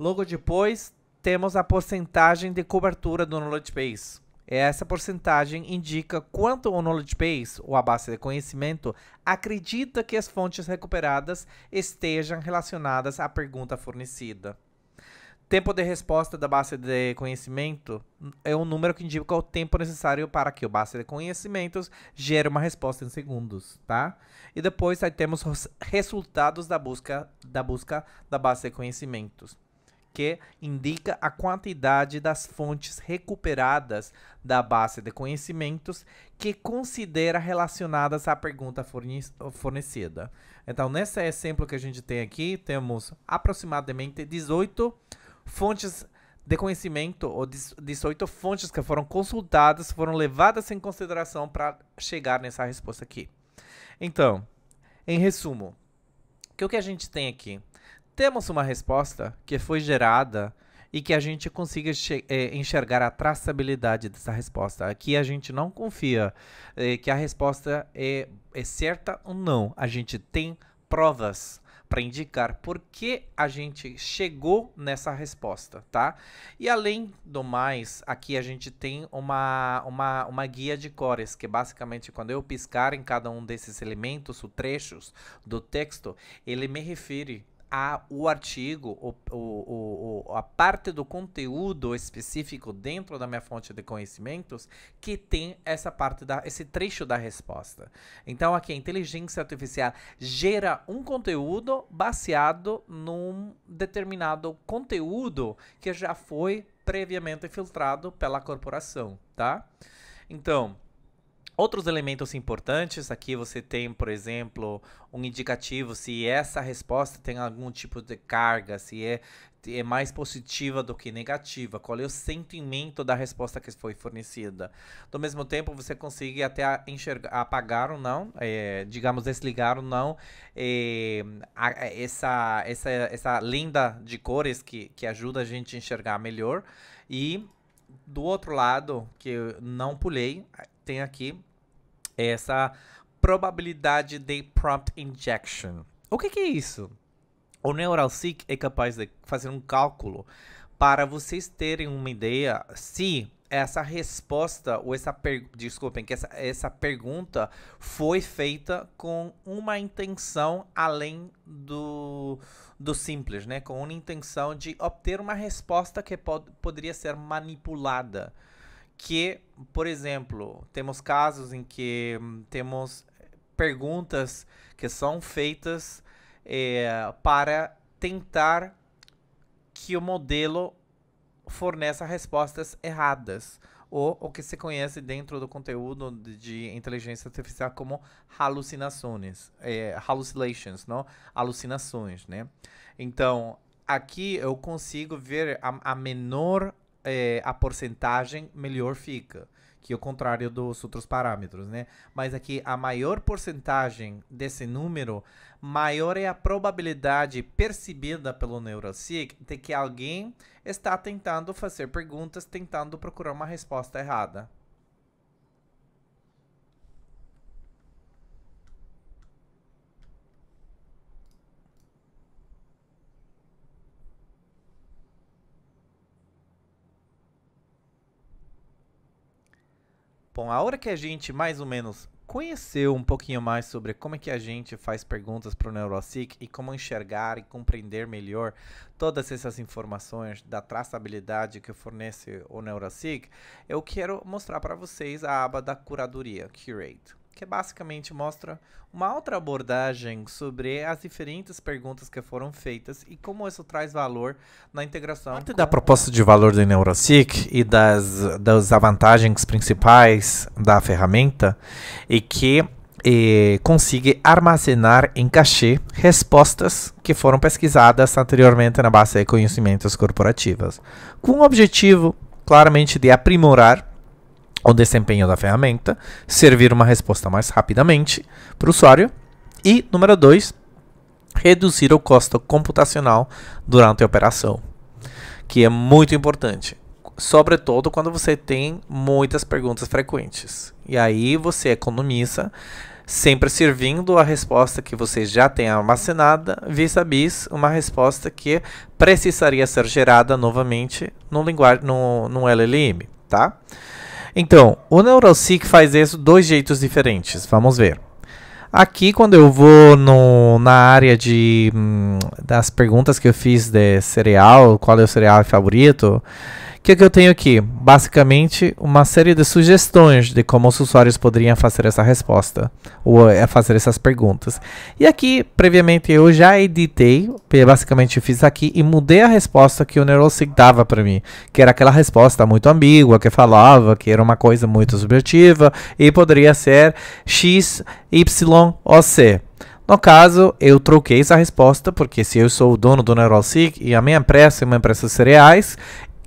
Logo depois, temos a porcentagem de cobertura do Knowledge Base. Essa porcentagem indica quanto o Knowledge Base, ou a base de conhecimento, acredita que as fontes recuperadas estejam relacionadas à pergunta fornecida. Tempo de resposta da base de conhecimento é um número que indica o tempo necessário para que a base de conhecimentos gere uma resposta em segundos, tá? E depois aí temos os resultados da busca da base de conhecimentos, que indica a quantidade das fontes recuperadas da base de conhecimentos que considera relacionadas à pergunta fornecida. Então, nesse exemplo que a gente tem aqui, temos aproximadamente 18 fontes de conhecimento, ou 18 fontes que foram consultadas, foram levadas em consideração para chegar nessa resposta aqui. Então, em resumo, o que a gente tem aqui? Temos uma resposta que foi gerada e que a gente consiga enxergar a traçabilidade dessa resposta. Aqui a gente não confia que a resposta é certa ou não. A gente tem provas para indicar por que a gente chegou nessa resposta, tá? E além do mais, aqui a gente tem uma guia de cores, que basicamente quando eu piscar em cada um desses elementos, os trechos do texto, ele me refere o artigo, a parte do conteúdo específico dentro da minha fonte de conhecimentos que tem essa parte esse trecho da resposta. Então aqui a inteligência artificial gera um conteúdo baseado num determinado conteúdo que já foi previamente filtrado pela corporação, tá? Então, outros elementos importantes, aqui você tem, por exemplo, um indicativo se essa resposta tem algum tipo de carga, se é mais positiva do que negativa, qual é o sentimento da resposta que foi fornecida. Do mesmo tempo, você consegue até enxergar, apagar ou não, digamos, desligar ou não, essa lenda de cores que ajuda a gente a enxergar melhor. E do outro lado, que eu não pulei, tem aqui essa probabilidade de prompt injection. O que é isso? O Neuralink é capaz de fazer um cálculo para vocês terem uma ideia se essa resposta ou essa pergunta foi feita com uma intenção além do simples, né? Com uma intenção de obter uma resposta que poderia ser manipulada. Que, por exemplo, temos casos em que temos perguntas que são feitas para tentar que o modelo forneça respostas erradas ou o que se conhece dentro do conteúdo de inteligência artificial como hallucinações, hallucinations, não? Alucinações, né? Então, aqui eu consigo ver a menor a porcentagem, melhor fica, que é o contrário dos outros parâmetros, né? Mas aqui a maior porcentagem desse número, maior é a probabilidade percebida pelo NeuroSeek de que alguém está tentando fazer perguntas, tentando procurar uma resposta errada. Bom, a hora que a gente mais ou menos conheceu um pouquinho mais sobre como é que a gente faz perguntas para o NeuroSeek e como enxergar e compreender melhor todas essas informações da traçabilidade que fornece o NeuroSeek, eu quero mostrar para vocês a aba da curadoria, Curate, que basicamente mostra uma outra abordagem sobre as diferentes perguntas que foram feitas e como isso traz valor na integração. Parte da proposta de valor do NeuroSeek e das vantagens principais da ferramenta é que consiga armazenar em cachê respostas que foram pesquisadas anteriormente na base de conhecimentos corporativos, com o objetivo claramente de aprimorar o desempenho da ferramenta, servir uma resposta mais rapidamente para o usuário e, número 2, reduzir o custo computacional durante a operação, que é muito importante, sobretudo quando você tem muitas perguntas frequentes. E aí você economiza, sempre servindo a resposta que você já tem armazenada, vis-a-vis uma resposta que precisaria ser gerada novamente no LLM, tá? Então, o NeuroSeek faz isso de dois jeitos diferentes. Vamos ver. Aqui, quando eu vou na área das perguntas que eu fiz de cereal, qual é o cereal favorito, o que eu tenho aqui? Basicamente, uma série de sugestões de como os usuários poderiam fazer essa resposta, ou fazer essas perguntas. E aqui, previamente, eu já editei, basicamente fiz aqui e mudei a resposta que o NeuroSeek dava para mim, que era aquela resposta muito ambígua, que falava que era uma coisa muito subjetiva e poderia ser X, Y ou C. No caso, eu troquei essa resposta, porque se eu sou o dono do NeuroSeek e a minha empresa é uma empresa de cereais,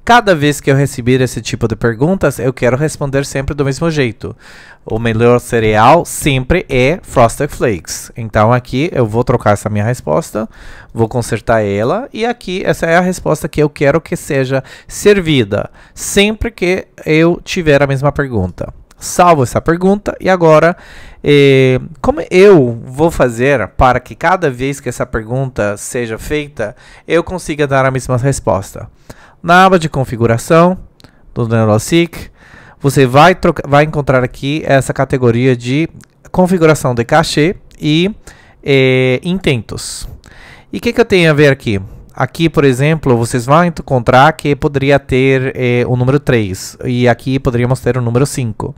cada vez que eu receber esse tipo de perguntas, eu quero responder sempre do mesmo jeito. O melhor cereal sempre é Frosted Flakes. Então aqui eu vou trocar essa minha resposta, vou consertar ela e aqui essa é a resposta que eu quero que seja servida sempre que eu tiver a mesma pergunta. Salvo essa pergunta e agora como eu vou fazer para que cada vez que essa pergunta seja feita, eu consiga dar a mesma resposta? Na aba de configuração do NeuroSeek, você vai encontrar aqui essa categoria de configuração de cachê e intentos. E o que eu tenho a ver aqui? Aqui, por exemplo, vocês vão encontrar que poderia ter o número 3 e aqui poderíamos ter o número 5. O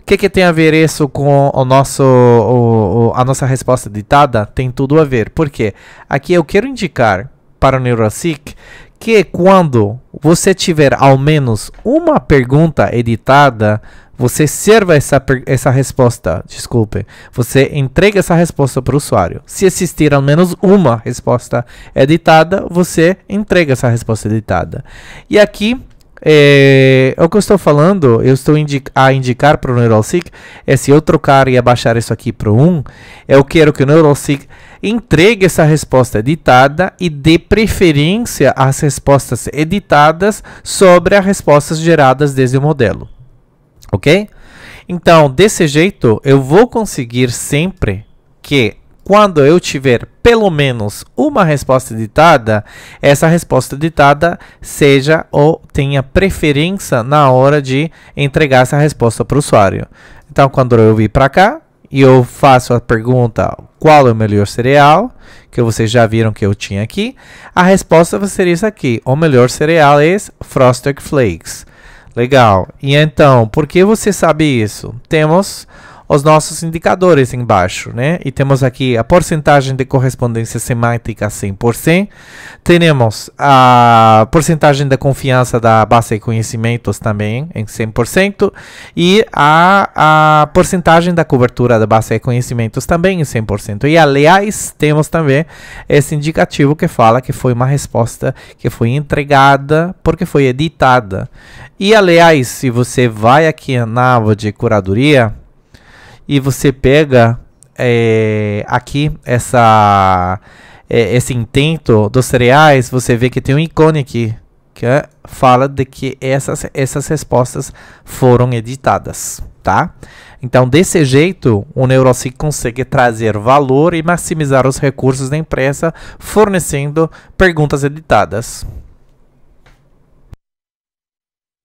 que tem a ver isso com a nossa resposta ditada? Tem tudo a ver. Por quê? Aqui eu quero indicar para o NeuroSeek que quando você tiver ao menos uma pergunta editada, você serva essa resposta, você entrega essa resposta para o usuário. Se existir ao menos uma resposta editada, você entrega essa resposta editada. E aqui, o que eu estou falando, eu estou a indicar para o NeuroSeek, se eu trocar e abaixar isso aqui para 1, eu quero que o NeuroSeek entregue essa resposta editada e dê preferência às respostas editadas sobre as respostas geradas desde o modelo. Ok? Então, desse jeito, eu vou conseguir sempre que, quando eu tiver pelo menos uma resposta editada, essa resposta editada seja ou tenha preferência na hora de entregar essa resposta para o usuário. Então, quando eu vir para cá, e eu faço a pergunta qual é o melhor cereal, que vocês já viram que eu tinha aqui, a resposta vai ser isso aqui. O melhor cereal é Frosted Flakes. Legal. E então, por que você sabe isso? Temos os nossos indicadores embaixo, né? E temos aqui a porcentagem de correspondência semântica 100%, temos a porcentagem de confiança da base de conhecimentos também em 100% e a porcentagem da cobertura da base de conhecimentos também em 100%. E aliás, temos também esse indicativo que fala que foi uma resposta que foi entregada porque foi editada. E aliás, se você vai aqui na aba de curadoria e você pega aqui esse intento dos cereais, você vê que tem um ícone aqui que fala de que essas respostas foram editadas, tá? Então, desse jeito, o Neurosig consegue trazer valor e maximizar os recursos da empresa, fornecendo perguntas editadas.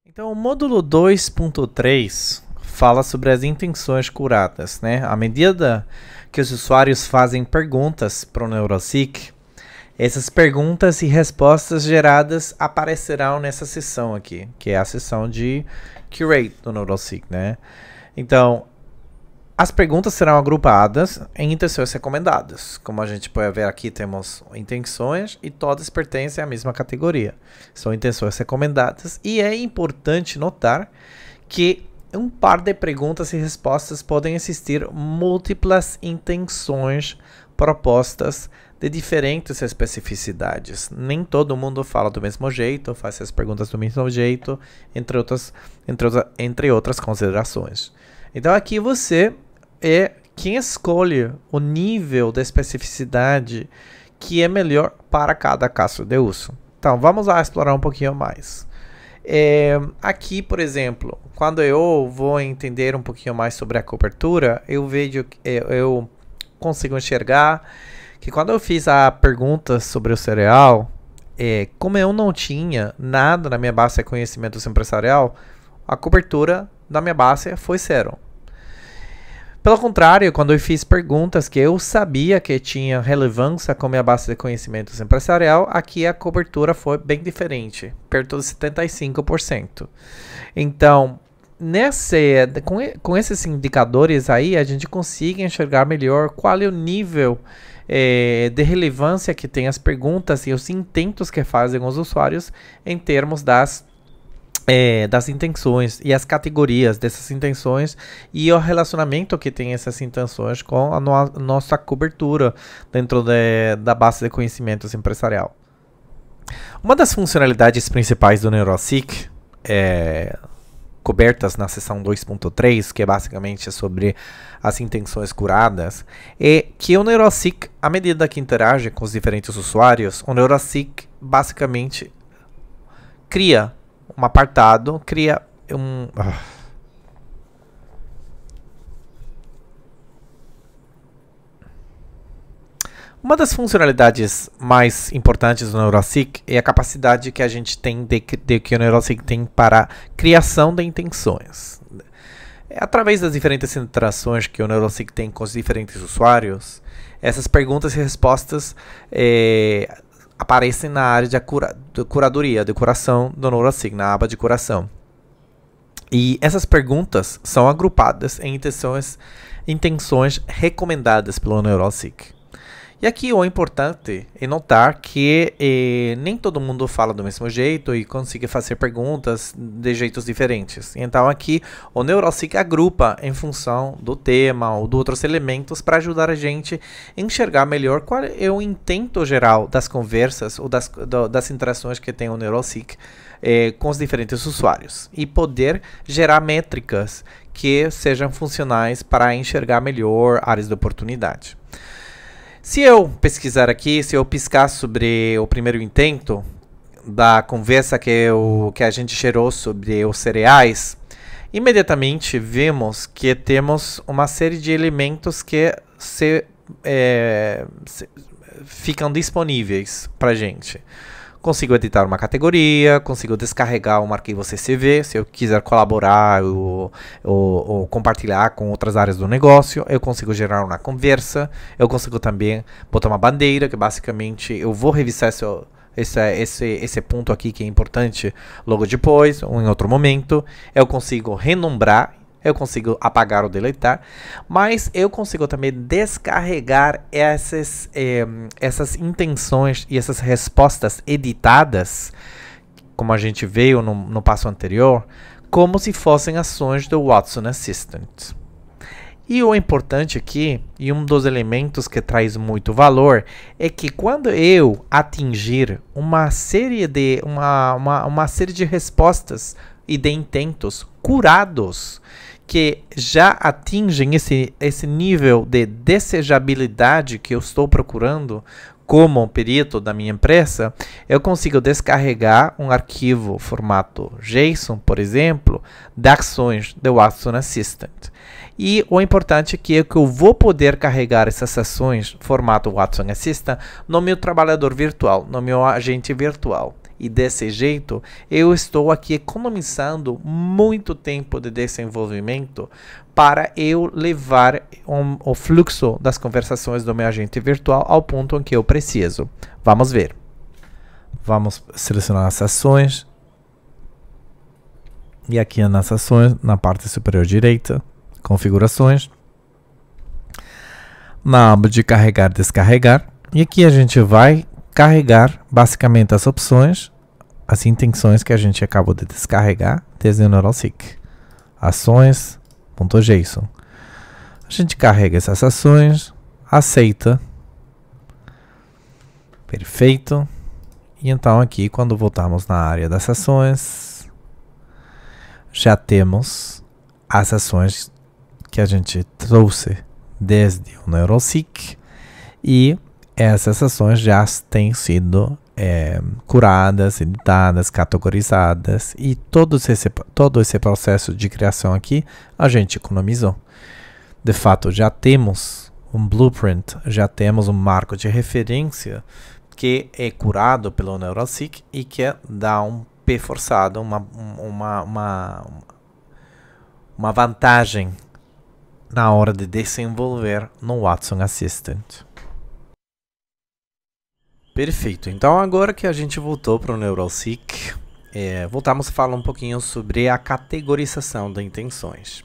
Então, o módulo 2.3 fala sobre as intenções curadas, né? À medida que os usuários fazem perguntas para o Neurosig, essas perguntas e respostas geradas aparecerão nessa seção aqui, que é a seção de Curate do Neurosig, né? Então, as perguntas serão agrupadas em intenções recomendadas. Como a gente pode ver aqui, temos intenções e todas pertencem à mesma categoria. São intenções recomendadas e é importante notar que um par de perguntas e respostas podem existir múltiplas intenções propostas de diferentes especificidades. Nem todo mundo fala do mesmo jeito, faz as perguntas do mesmo jeito, entre outras considerações. Então aqui você é quem escolhe o nível de especificidade que é melhor para cada caso de uso. Então vamos lá explorar um pouquinho mais. Aqui, por exemplo, quando eu vou entender um pouquinho mais sobre a cobertura, eu consigo enxergar que quando eu fiz a pergunta sobre o cereal, como eu não tinha nada na minha base de conhecimentos empresarial, a cobertura da minha base foi 0. Pelo contrário, quando eu fiz perguntas que eu sabia que tinha relevância com a minha base de conhecimentos empresarial, aqui a cobertura foi bem diferente, perto de 75%. Então, com esses indicadores aí, a gente consegue enxergar melhor qual é o nível de relevância que tem as perguntas e os intentos que fazem os usuários em termos das intenções e as categorias dessas intenções e o relacionamento que tem essas intenções com a nossa cobertura dentro da base de conhecimentos empresarial. Uma das funcionalidades principais do Neurosig, cobertas na seção 2.3, que é basicamente sobre as intenções curadas, é que o Neurosig, à medida que interage com os diferentes usuários, o Neurosig basicamente cria um apartado, cria um... Uma das funcionalidades mais importantes do Neurosig é a capacidade que a gente tem de que o Neurosig tem para criação de intenções. Através das diferentes interações que o Neurosig tem com os diferentes usuários, essas perguntas e respostas aparecem na área de curadoria, de curação do Neurosig, na aba de curação. E essas perguntas são agrupadas em intenções recomendadas pelo Neurosig. E aqui o importante é notar que nem todo mundo fala do mesmo jeito e consegue fazer perguntas de jeitos diferentes. Então aqui o Neurosig agrupa em função do tema ou de outros elementos para ajudar a gente a enxergar melhor qual é o intento geral das conversas ou das interações que tem o Neurosig com os diferentes usuários e poder gerar métricas que sejam funcionais para enxergar melhor áreas de oportunidade. Se eu pesquisar aqui, se eu piscar sobre o primeiro intento da conversa que a gente gerou sobre os cereais, imediatamente vemos que temos uma série de elementos que ficam disponíveis para a gente. Consigo editar uma categoria, consigo descarregar um arquivo CSV, se eu quiser colaborar ou compartilhar com outras áreas do negócio, eu consigo gerar uma conversa, eu consigo também botar uma bandeira, que basicamente eu vou revisar esse ponto aqui que é importante logo depois, ou em outro momento, eu consigo renombrar eu consigo apagar ou deletar, mas eu consigo também descarregar essas intenções e essas respostas editadas, como a gente viu no passo anterior, como se fossem ações do Watson Assistant. E o importante aqui, e um dos elementos que traz muito valor, é que quando eu atingir uma série de respostas e de intentos curados, que já atingem esse nível de desejabilidade que eu estou procurando como perito da minha empresa, eu consigo descarregar um arquivo formato JSON, por exemplo, de ações do Watson Assistant. E o importante aqui é que eu vou poder carregar essas ações formato Watson Assistant no meu trabalhador virtual, no meu agente virtual. E desse jeito, eu estou aqui economizando muito tempo de desenvolvimento para eu levar o fluxo das conversações do meu agente virtual ao ponto em que eu preciso. Vamos ver. Vamos selecionar as ações. E aqui nas ações, na parte superior direita, configurações. Na aba de carregar, descarregar. E aqui a gente vai carregar basicamente as opções, as intenções que a gente acabou de descarregar desde o NeuralSeek. Ações.json. A gente carrega essas ações, aceita. Perfeito. E então aqui, quando voltarmos na área das ações, já temos as ações que a gente trouxe desde o NeuralSeek e essas ações já têm sido curadas, editadas, categorizadas e todo esse processo de criação aqui a gente economizou. De fato, já temos um blueprint, já temos um marco de referência que é curado pelo NeuralSeek e que dá um P forçado, uma vantagem na hora de desenvolver no Watson Assistant. Perfeito, então agora que a gente voltou para o NeuralSeek, voltamos a falar um pouquinho sobre a categorização de intenções.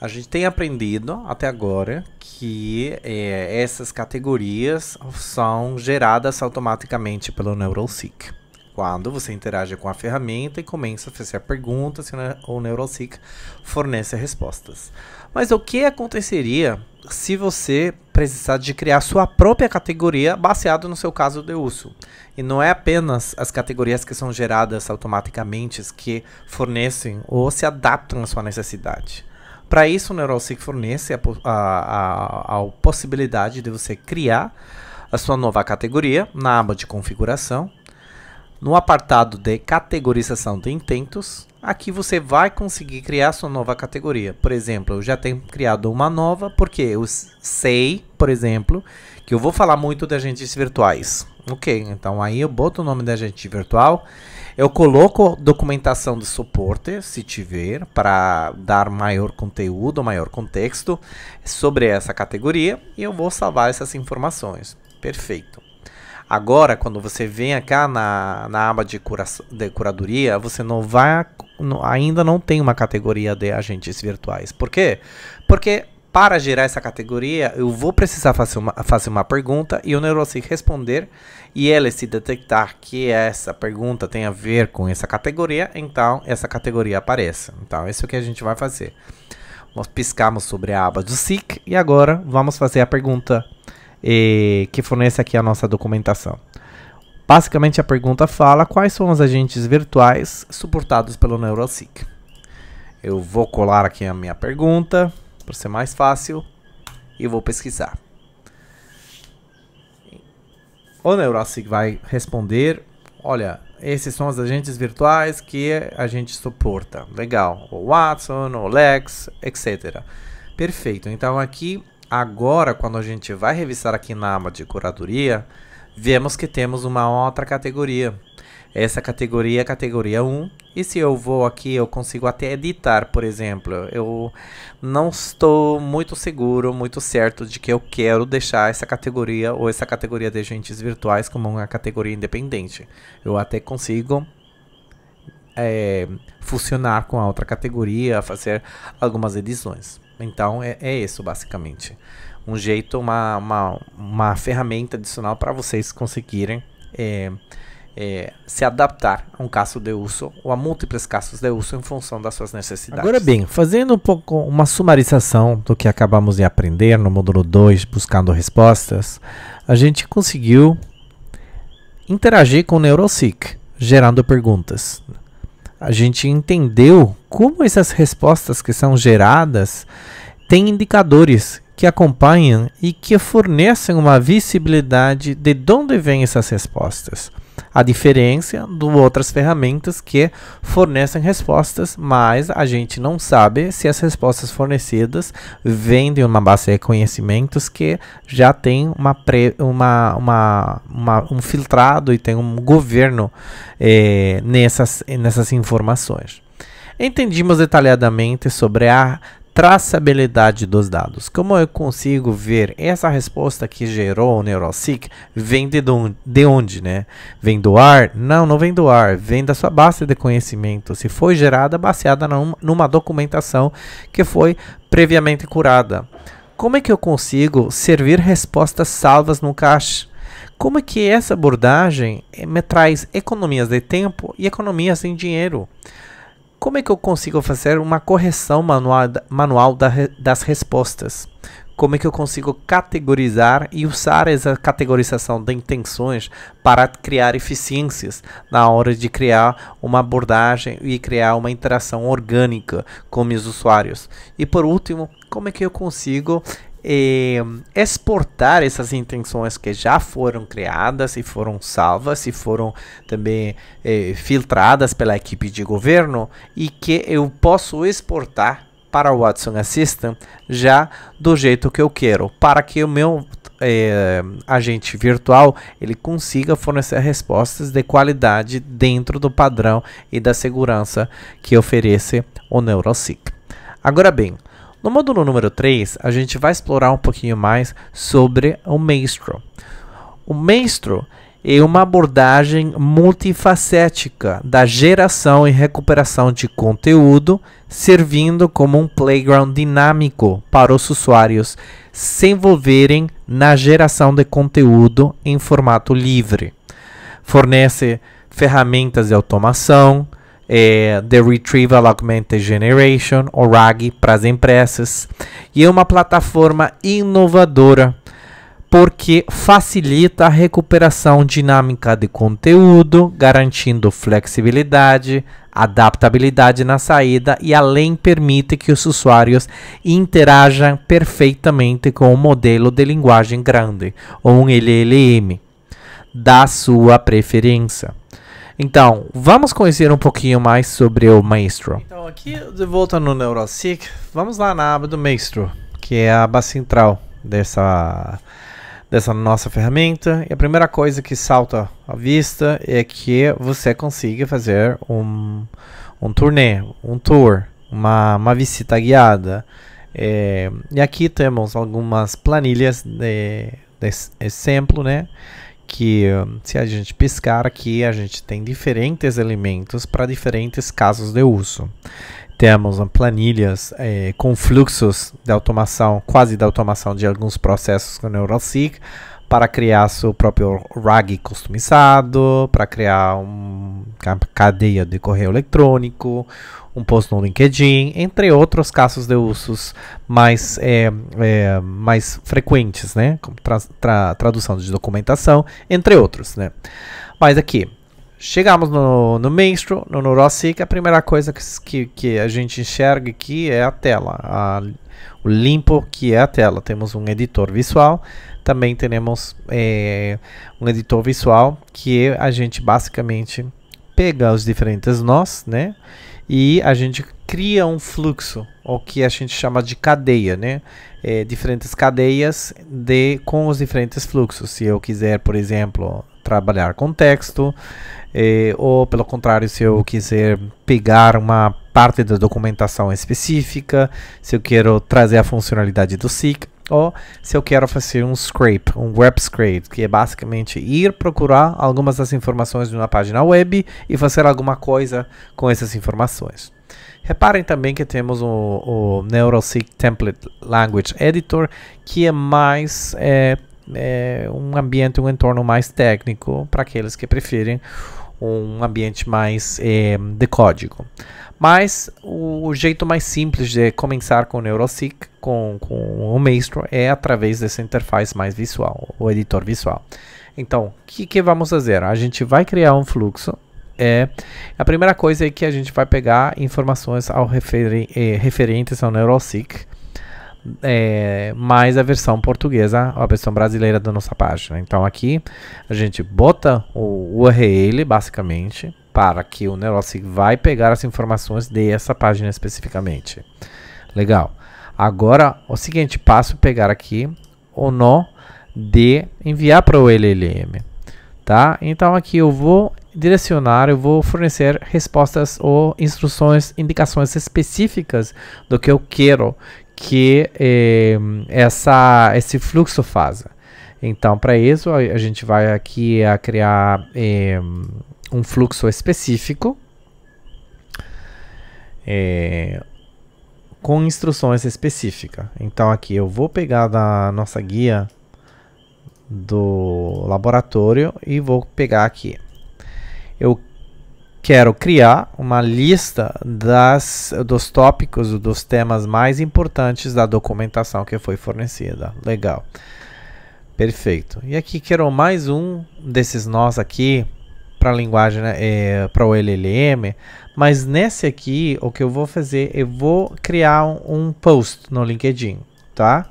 A gente tem aprendido até agora que essas categorias são geradas automaticamente pelo NeuralSeek. Quando você interage com a ferramenta e começa a fazer perguntas, o NeuralSeek fornece respostas. Mas o que aconteceria se você precisar de criar sua própria categoria baseado no seu caso de uso? E não é apenas as categorias que são geradas automaticamente que fornecem ou se adaptam à sua necessidade. Para isso, o NeuralSeek fornece a possibilidade de você criar a sua nova categoria na aba de configuração. No apartado de categorização de intentos, aqui você vai conseguir criar sua nova categoria. Por exemplo, eu já tenho criado uma nova porque eu sei, por exemplo, que eu vou falar muito de agentes virtuais. Ok, então aí eu boto o nome da agente virtual, eu coloco documentação de suporte, se tiver, para dar maior conteúdo, maior contexto sobre essa categoria e eu vou salvar essas informações. Perfeito. Agora, quando você vem cá na aba de curadoria, você ainda não tem uma categoria de agentes virtuais. Por quê? Porque para gerar essa categoria, eu vou precisar fazer uma pergunta e o NeuralSeek responder. E ele, se detectar que essa pergunta tem a ver com essa categoria, então essa categoria aparece. Então, isso é o que a gente vai fazer. Nós piscamos sobre a aba do Seek e agora vamos fazer a pergunta que fornece aqui a nossa documentação. Basicamente a pergunta fala quais são os agentes virtuais suportados pelo NeuralSeek. Eu vou colar aqui a minha pergunta para ser mais fácil e vou pesquisar. O NeuralSeek vai responder, olha, esses são os agentes virtuais que a gente suporta. Legal, o Watson, o Lex, etc. Perfeito, então aqui agora, quando a gente vai revisar aqui na aba de curadoria, vemos que temos uma outra categoria. Essa categoria é a categoria 1. E se eu vou aqui, eu consigo até editar, por exemplo. Eu não estou muito seguro, muito certo de que eu quero deixar essa categoria ou essa categoria de agentes virtuais como uma categoria independente. Eu até consigo fusionar com a outra categoria, fazer algumas edições. Então é isso basicamente. Um jeito, uma ferramenta adicional para vocês conseguirem se adaptar a um caso de uso ou a múltiplos casos de uso em função das suas necessidades. Agora bem, fazendo um pouco uma sumarização do que acabamos de aprender no módulo 2, buscando respostas, a gente conseguiu interagir com o NeuroSeek, gerando perguntas. A gente entendeu como essas respostas que são geradas têm indicadores que acompanham e que fornecem uma visibilidade de onde vêm essas respostas. A diferença de outras ferramentas que fornecem respostas, mas a gente não sabe se as respostas fornecidas vêm de uma base de conhecimentos que já tem um filtrado e tem um governo nessas informações. Entendimos detalhadamente sobre a traçabilidade dos dados. Como eu consigo ver essa resposta que gerou o NeuroSeek vem de onde, né? Vem do ar? Não vem do ar. Vem da sua base de conhecimento. Se foi gerada baseada numa documentação que foi previamente curada. Como é que eu consigo servir respostas salvas no cache? Como é que essa abordagem me traz economias de tempo e economias em dinheiro? Como é que eu consigo fazer uma correção manual das respostas? Como é que eu consigo categorizar e usar essa categorização de intenções para criar eficiências na hora de criar uma abordagem e criar uma interação orgânica com meus usuários? E por último, como é que eu consigo exportar essas intenções que já foram criadas e foram salvas e foram também filtradas pela equipe de governo e que eu posso exportar para o Watson Assistant já do jeito que eu quero, para que o meu agente virtual ele consiga fornecer respostas de qualidade dentro do padrão e da segurança que oferece o NeuroSeek. Agora bem, no módulo número 3, a gente vai explorar um pouquinho mais sobre o Maestro. O Maestro é uma abordagem multifacética da geração e recuperação de conteúdo, servindo como um playground dinâmico para os usuários se envolverem na geração de conteúdo em formato livre. Fornece ferramentas de automação, The Retrieval Augmented Generation, ou RAG, para as empresas, e é uma plataforma inovadora porque facilita a recuperação dinâmica de conteúdo, garantindo flexibilidade, adaptabilidade na saída e além permite que os usuários interajam perfeitamente com o modelo de linguagem grande, ou um LLM, da sua preferência. Então, vamos conhecer um pouquinho mais sobre o Maestro. Então, aqui de volta no NeuroSeek, vamos lá na aba do Maestro, que é a aba central dessa nossa ferramenta. E a primeira coisa que salta à vista é que você consiga fazer um turnê, um tour, uma visita guiada. E aqui temos algumas planilhas de exemplo, né? Que se a gente piscar aqui, a gente tem diferentes elementos para diferentes casos de uso. Temos planilhas com fluxos de automação, quase de automação de alguns processos com o NeuroSeek, para criar seu próprio RAG customizado, para criar uma cadeia de correio eletrônico, um post no LinkedIn, entre outros casos de usos mais frequentes, né? Como tradução de documentação, entre outros, né? Mas aqui, chegamos no Maestro, no NeuroSeek, a primeira coisa que a gente enxerga aqui é a tela, o limpo que é a tela. Temos um editor visual, também temos um editor visual que a gente basicamente pega os diferentes nós, né? E a gente cria um fluxo, o que a gente chama de cadeia, né? Diferentes cadeias com os diferentes fluxos. Se eu quiser, por exemplo, trabalhar com texto, ou pelo contrário, se eu quiser pegar uma parte da documentação específica, se eu quero trazer a funcionalidade do SEEK, Ou se eu quero fazer um scrape, um web scrape, que é basicamente ir procurar algumas das informações de uma página web e fazer alguma coisa com essas informações. Reparem também que temos o Neuralink Template Language Editor, que é mais um ambiente, um entorno mais técnico para aqueles que preferem um ambiente mais de código. Mas o jeito mais simples de começar com o Neuralink, com o Maestro, é através dessa interface mais visual, o editor visual. Então, o que vamos fazer? A gente vai criar um fluxo. A primeira coisa é que a gente vai pegar informações referentes ao Neuralink, mais a versão portuguesa, a versão brasileira da nossa página. Então aqui a gente bota o URL basicamente para que o Neuralink vai pegar as informações dessa página especificamente. Legal. Agora o seguinte passo é pegar aqui o nó de enviar para o LLM, tá? Então aqui eu vou direcionar, eu vou fornecer respostas ou instruções, indicações específicas do que eu quero que esse fluxo faça. Então, para isso, a gente vai aqui a criar um fluxo específico com instruções específicas. Então, aqui eu vou pegar da nossa guia do laboratório e vou pegar aqui. Eu quero criar uma lista dos tópicos, dos temas mais importantes da documentação que foi fornecida. Legal. Perfeito. E aqui quero mais um desses nós aqui para a linguagem, para o LLM. Mas nesse aqui, o que eu vou fazer, eu vou criar um post no LinkedIn, tá?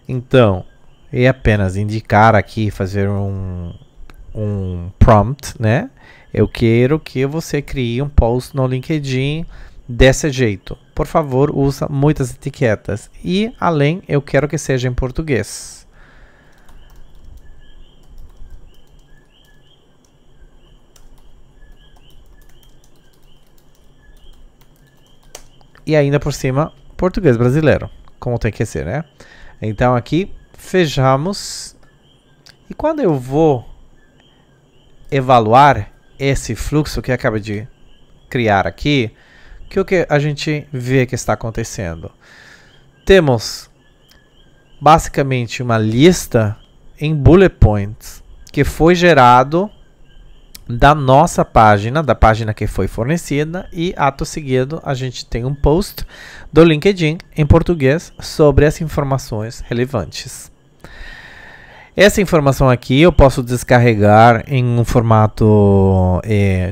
Então, é apenas indicar aqui, fazer um prompt, né? Eu quero que você crie um post no LinkedIn desse jeito. Por favor, usa muitas etiquetas. E, além, eu quero que seja em português. E ainda por cima, português brasileiro, como tem que ser, né? Então, aqui, fechamos. E quando eu vou evaluar esse fluxo que acaba de criar aqui, o que a gente vê que está acontecendo? Temos basicamente uma lista em bullet points que foi gerado da nossa página, da página que foi fornecida, e ato seguido a gente tem um post do LinkedIn em português sobre as informações relevantes. Essa informação aqui eu posso descarregar em um formato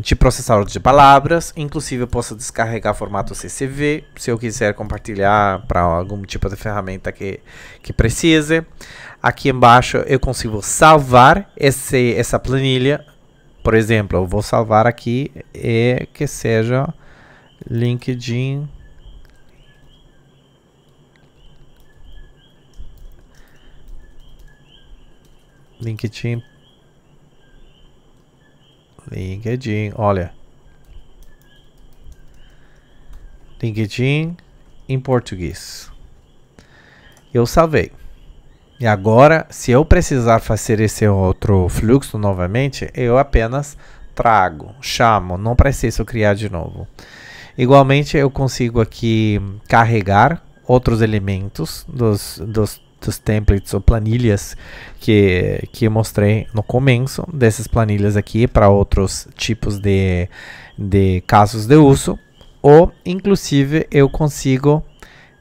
de processador de palavras, inclusive eu posso descarregar formato CSV, se eu quiser compartilhar para algum tipo de ferramenta que precise. Aqui embaixo eu consigo salvar essa planilha. Por exemplo, eu vou salvar aqui que seja LinkedIn olha, LinkedIn em português. Eu salvei. E agora, se eu precisar fazer esse outro fluxo novamente, eu apenas chamo, não preciso criar de novo. Igualmente, eu consigo aqui carregar outros elementos dos templates ou planilhas que eu mostrei no começo, dessas planilhas aqui para outros tipos de casos de uso, ou inclusive eu consigo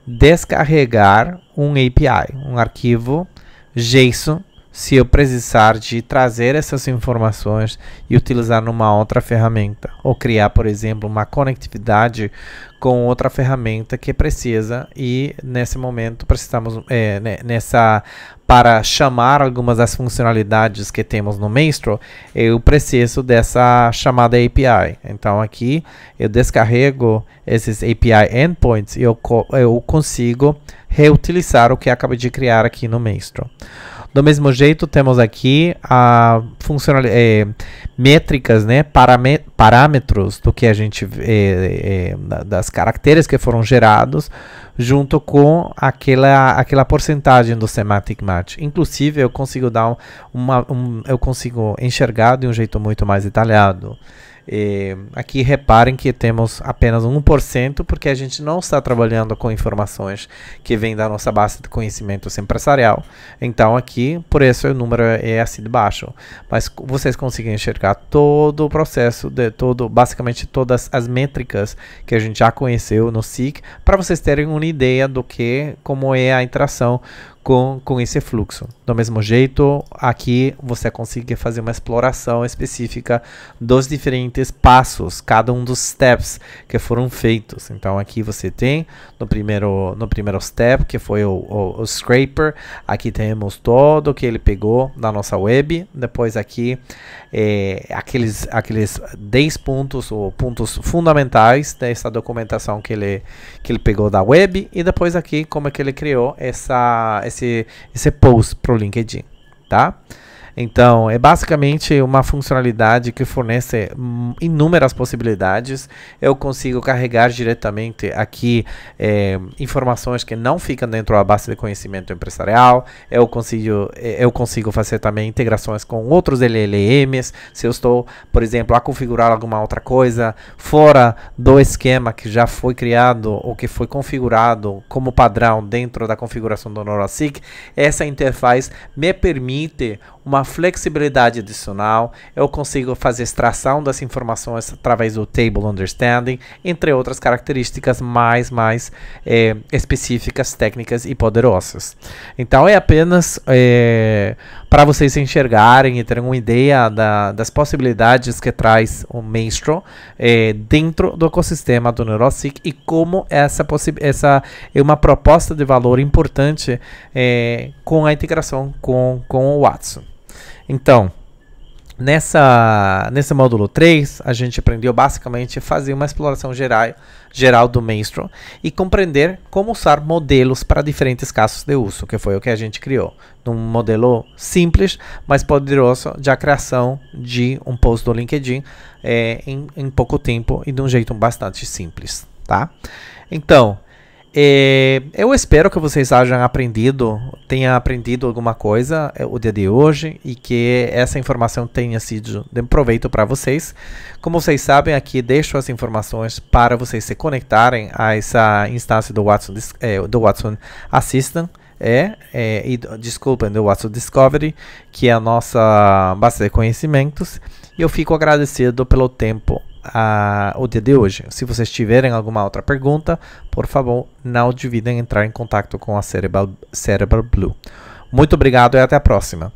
descarregar um API, um arquivo JSON, se eu precisar de trazer essas informações e utilizar numa outra ferramenta, ou criar, por exemplo, uma conectividade com outra ferramenta que precisa, e nesse momento precisamos para chamar algumas das funcionalidades que temos no Maestro, eu preciso dessa chamada API. Então aqui eu descarrego esses API endpoints e eu consigo reutilizar o que acabei de criar aqui no Maestro. Do mesmo jeito, temos aqui a métricas, né, parâmetros do que a gente das caracteres que foram gerados junto com aquela porcentagem do semantic match. Inclusive, eu consigo dar eu consigo enxergar de um jeito muito mais detalhado. Aqui reparem que temos apenas 1%, porque a gente não está trabalhando com informações que vêm da nossa base de conhecimento empresarial. Então aqui, por isso o número é assim de baixo. Mas vocês conseguem enxergar todo o processo, basicamente todas as métricas que a gente já conheceu no SIC, para vocês terem uma ideia do como é a interação com esse fluxo. Do mesmo jeito, aqui você consegue fazer uma exploração específica dos diferentes passos, cada um dos steps que foram feitos. Então aqui você tem no primeiro step, que foi o scraper, aqui temos todo o que ele pegou da nossa web. Depois aqui aqueles 10 pontos ou pontos fundamentais dessa documentação que ele pegou da web, e depois aqui como é que ele criou esse post para o LinkedIn, tá? Então, é basicamente uma funcionalidade que fornece inúmeras possibilidades. Eu consigo carregar diretamente aqui informações que não ficam dentro da base de conhecimento empresarial. Eu consigo fazer também integrações com outros LLMs. Se eu estou, por exemplo, a configurar alguma outra coisa fora do esquema que já foi criado ou que foi configurado como padrão dentro da configuração do Neuralink, essa interface me permite uma flexibilidade adicional. Eu consigo fazer extração das informações através do Table Understanding, entre outras características mais específicas, técnicas e poderosas. Então é apenas para vocês enxergarem e terem uma ideia das possibilidades que traz o Maestro dentro do ecossistema do Neuralink, e como essa é uma proposta de valor importante com a integração com o Watson. Então, nesse módulo 3, a gente aprendeu basicamente a fazer uma exploração geral do Maestro e compreender como usar modelos para diferentes casos de uso, que foi o que a gente criou. Um modelo simples, mas poderoso, de a criação de um post do LinkedIn em pouco tempo e de um jeito bastante simples, tá? Então, eu espero que vocês tenham aprendido alguma coisa o dia de hoje, e que essa informação tenha sido de proveito para vocês. Como vocês sabem, aqui deixo as informações para vocês se conectarem a essa instância do Watson Assistant, do Watson Discovery, que é a nossa base de conhecimentos. E eu fico agradecido pelo tempo o dia de hoje. Se vocês tiverem alguma outra pergunta, por favor, não duvidem em entrar em contato com a Cerebral Blue. Muito obrigado e até a próxima.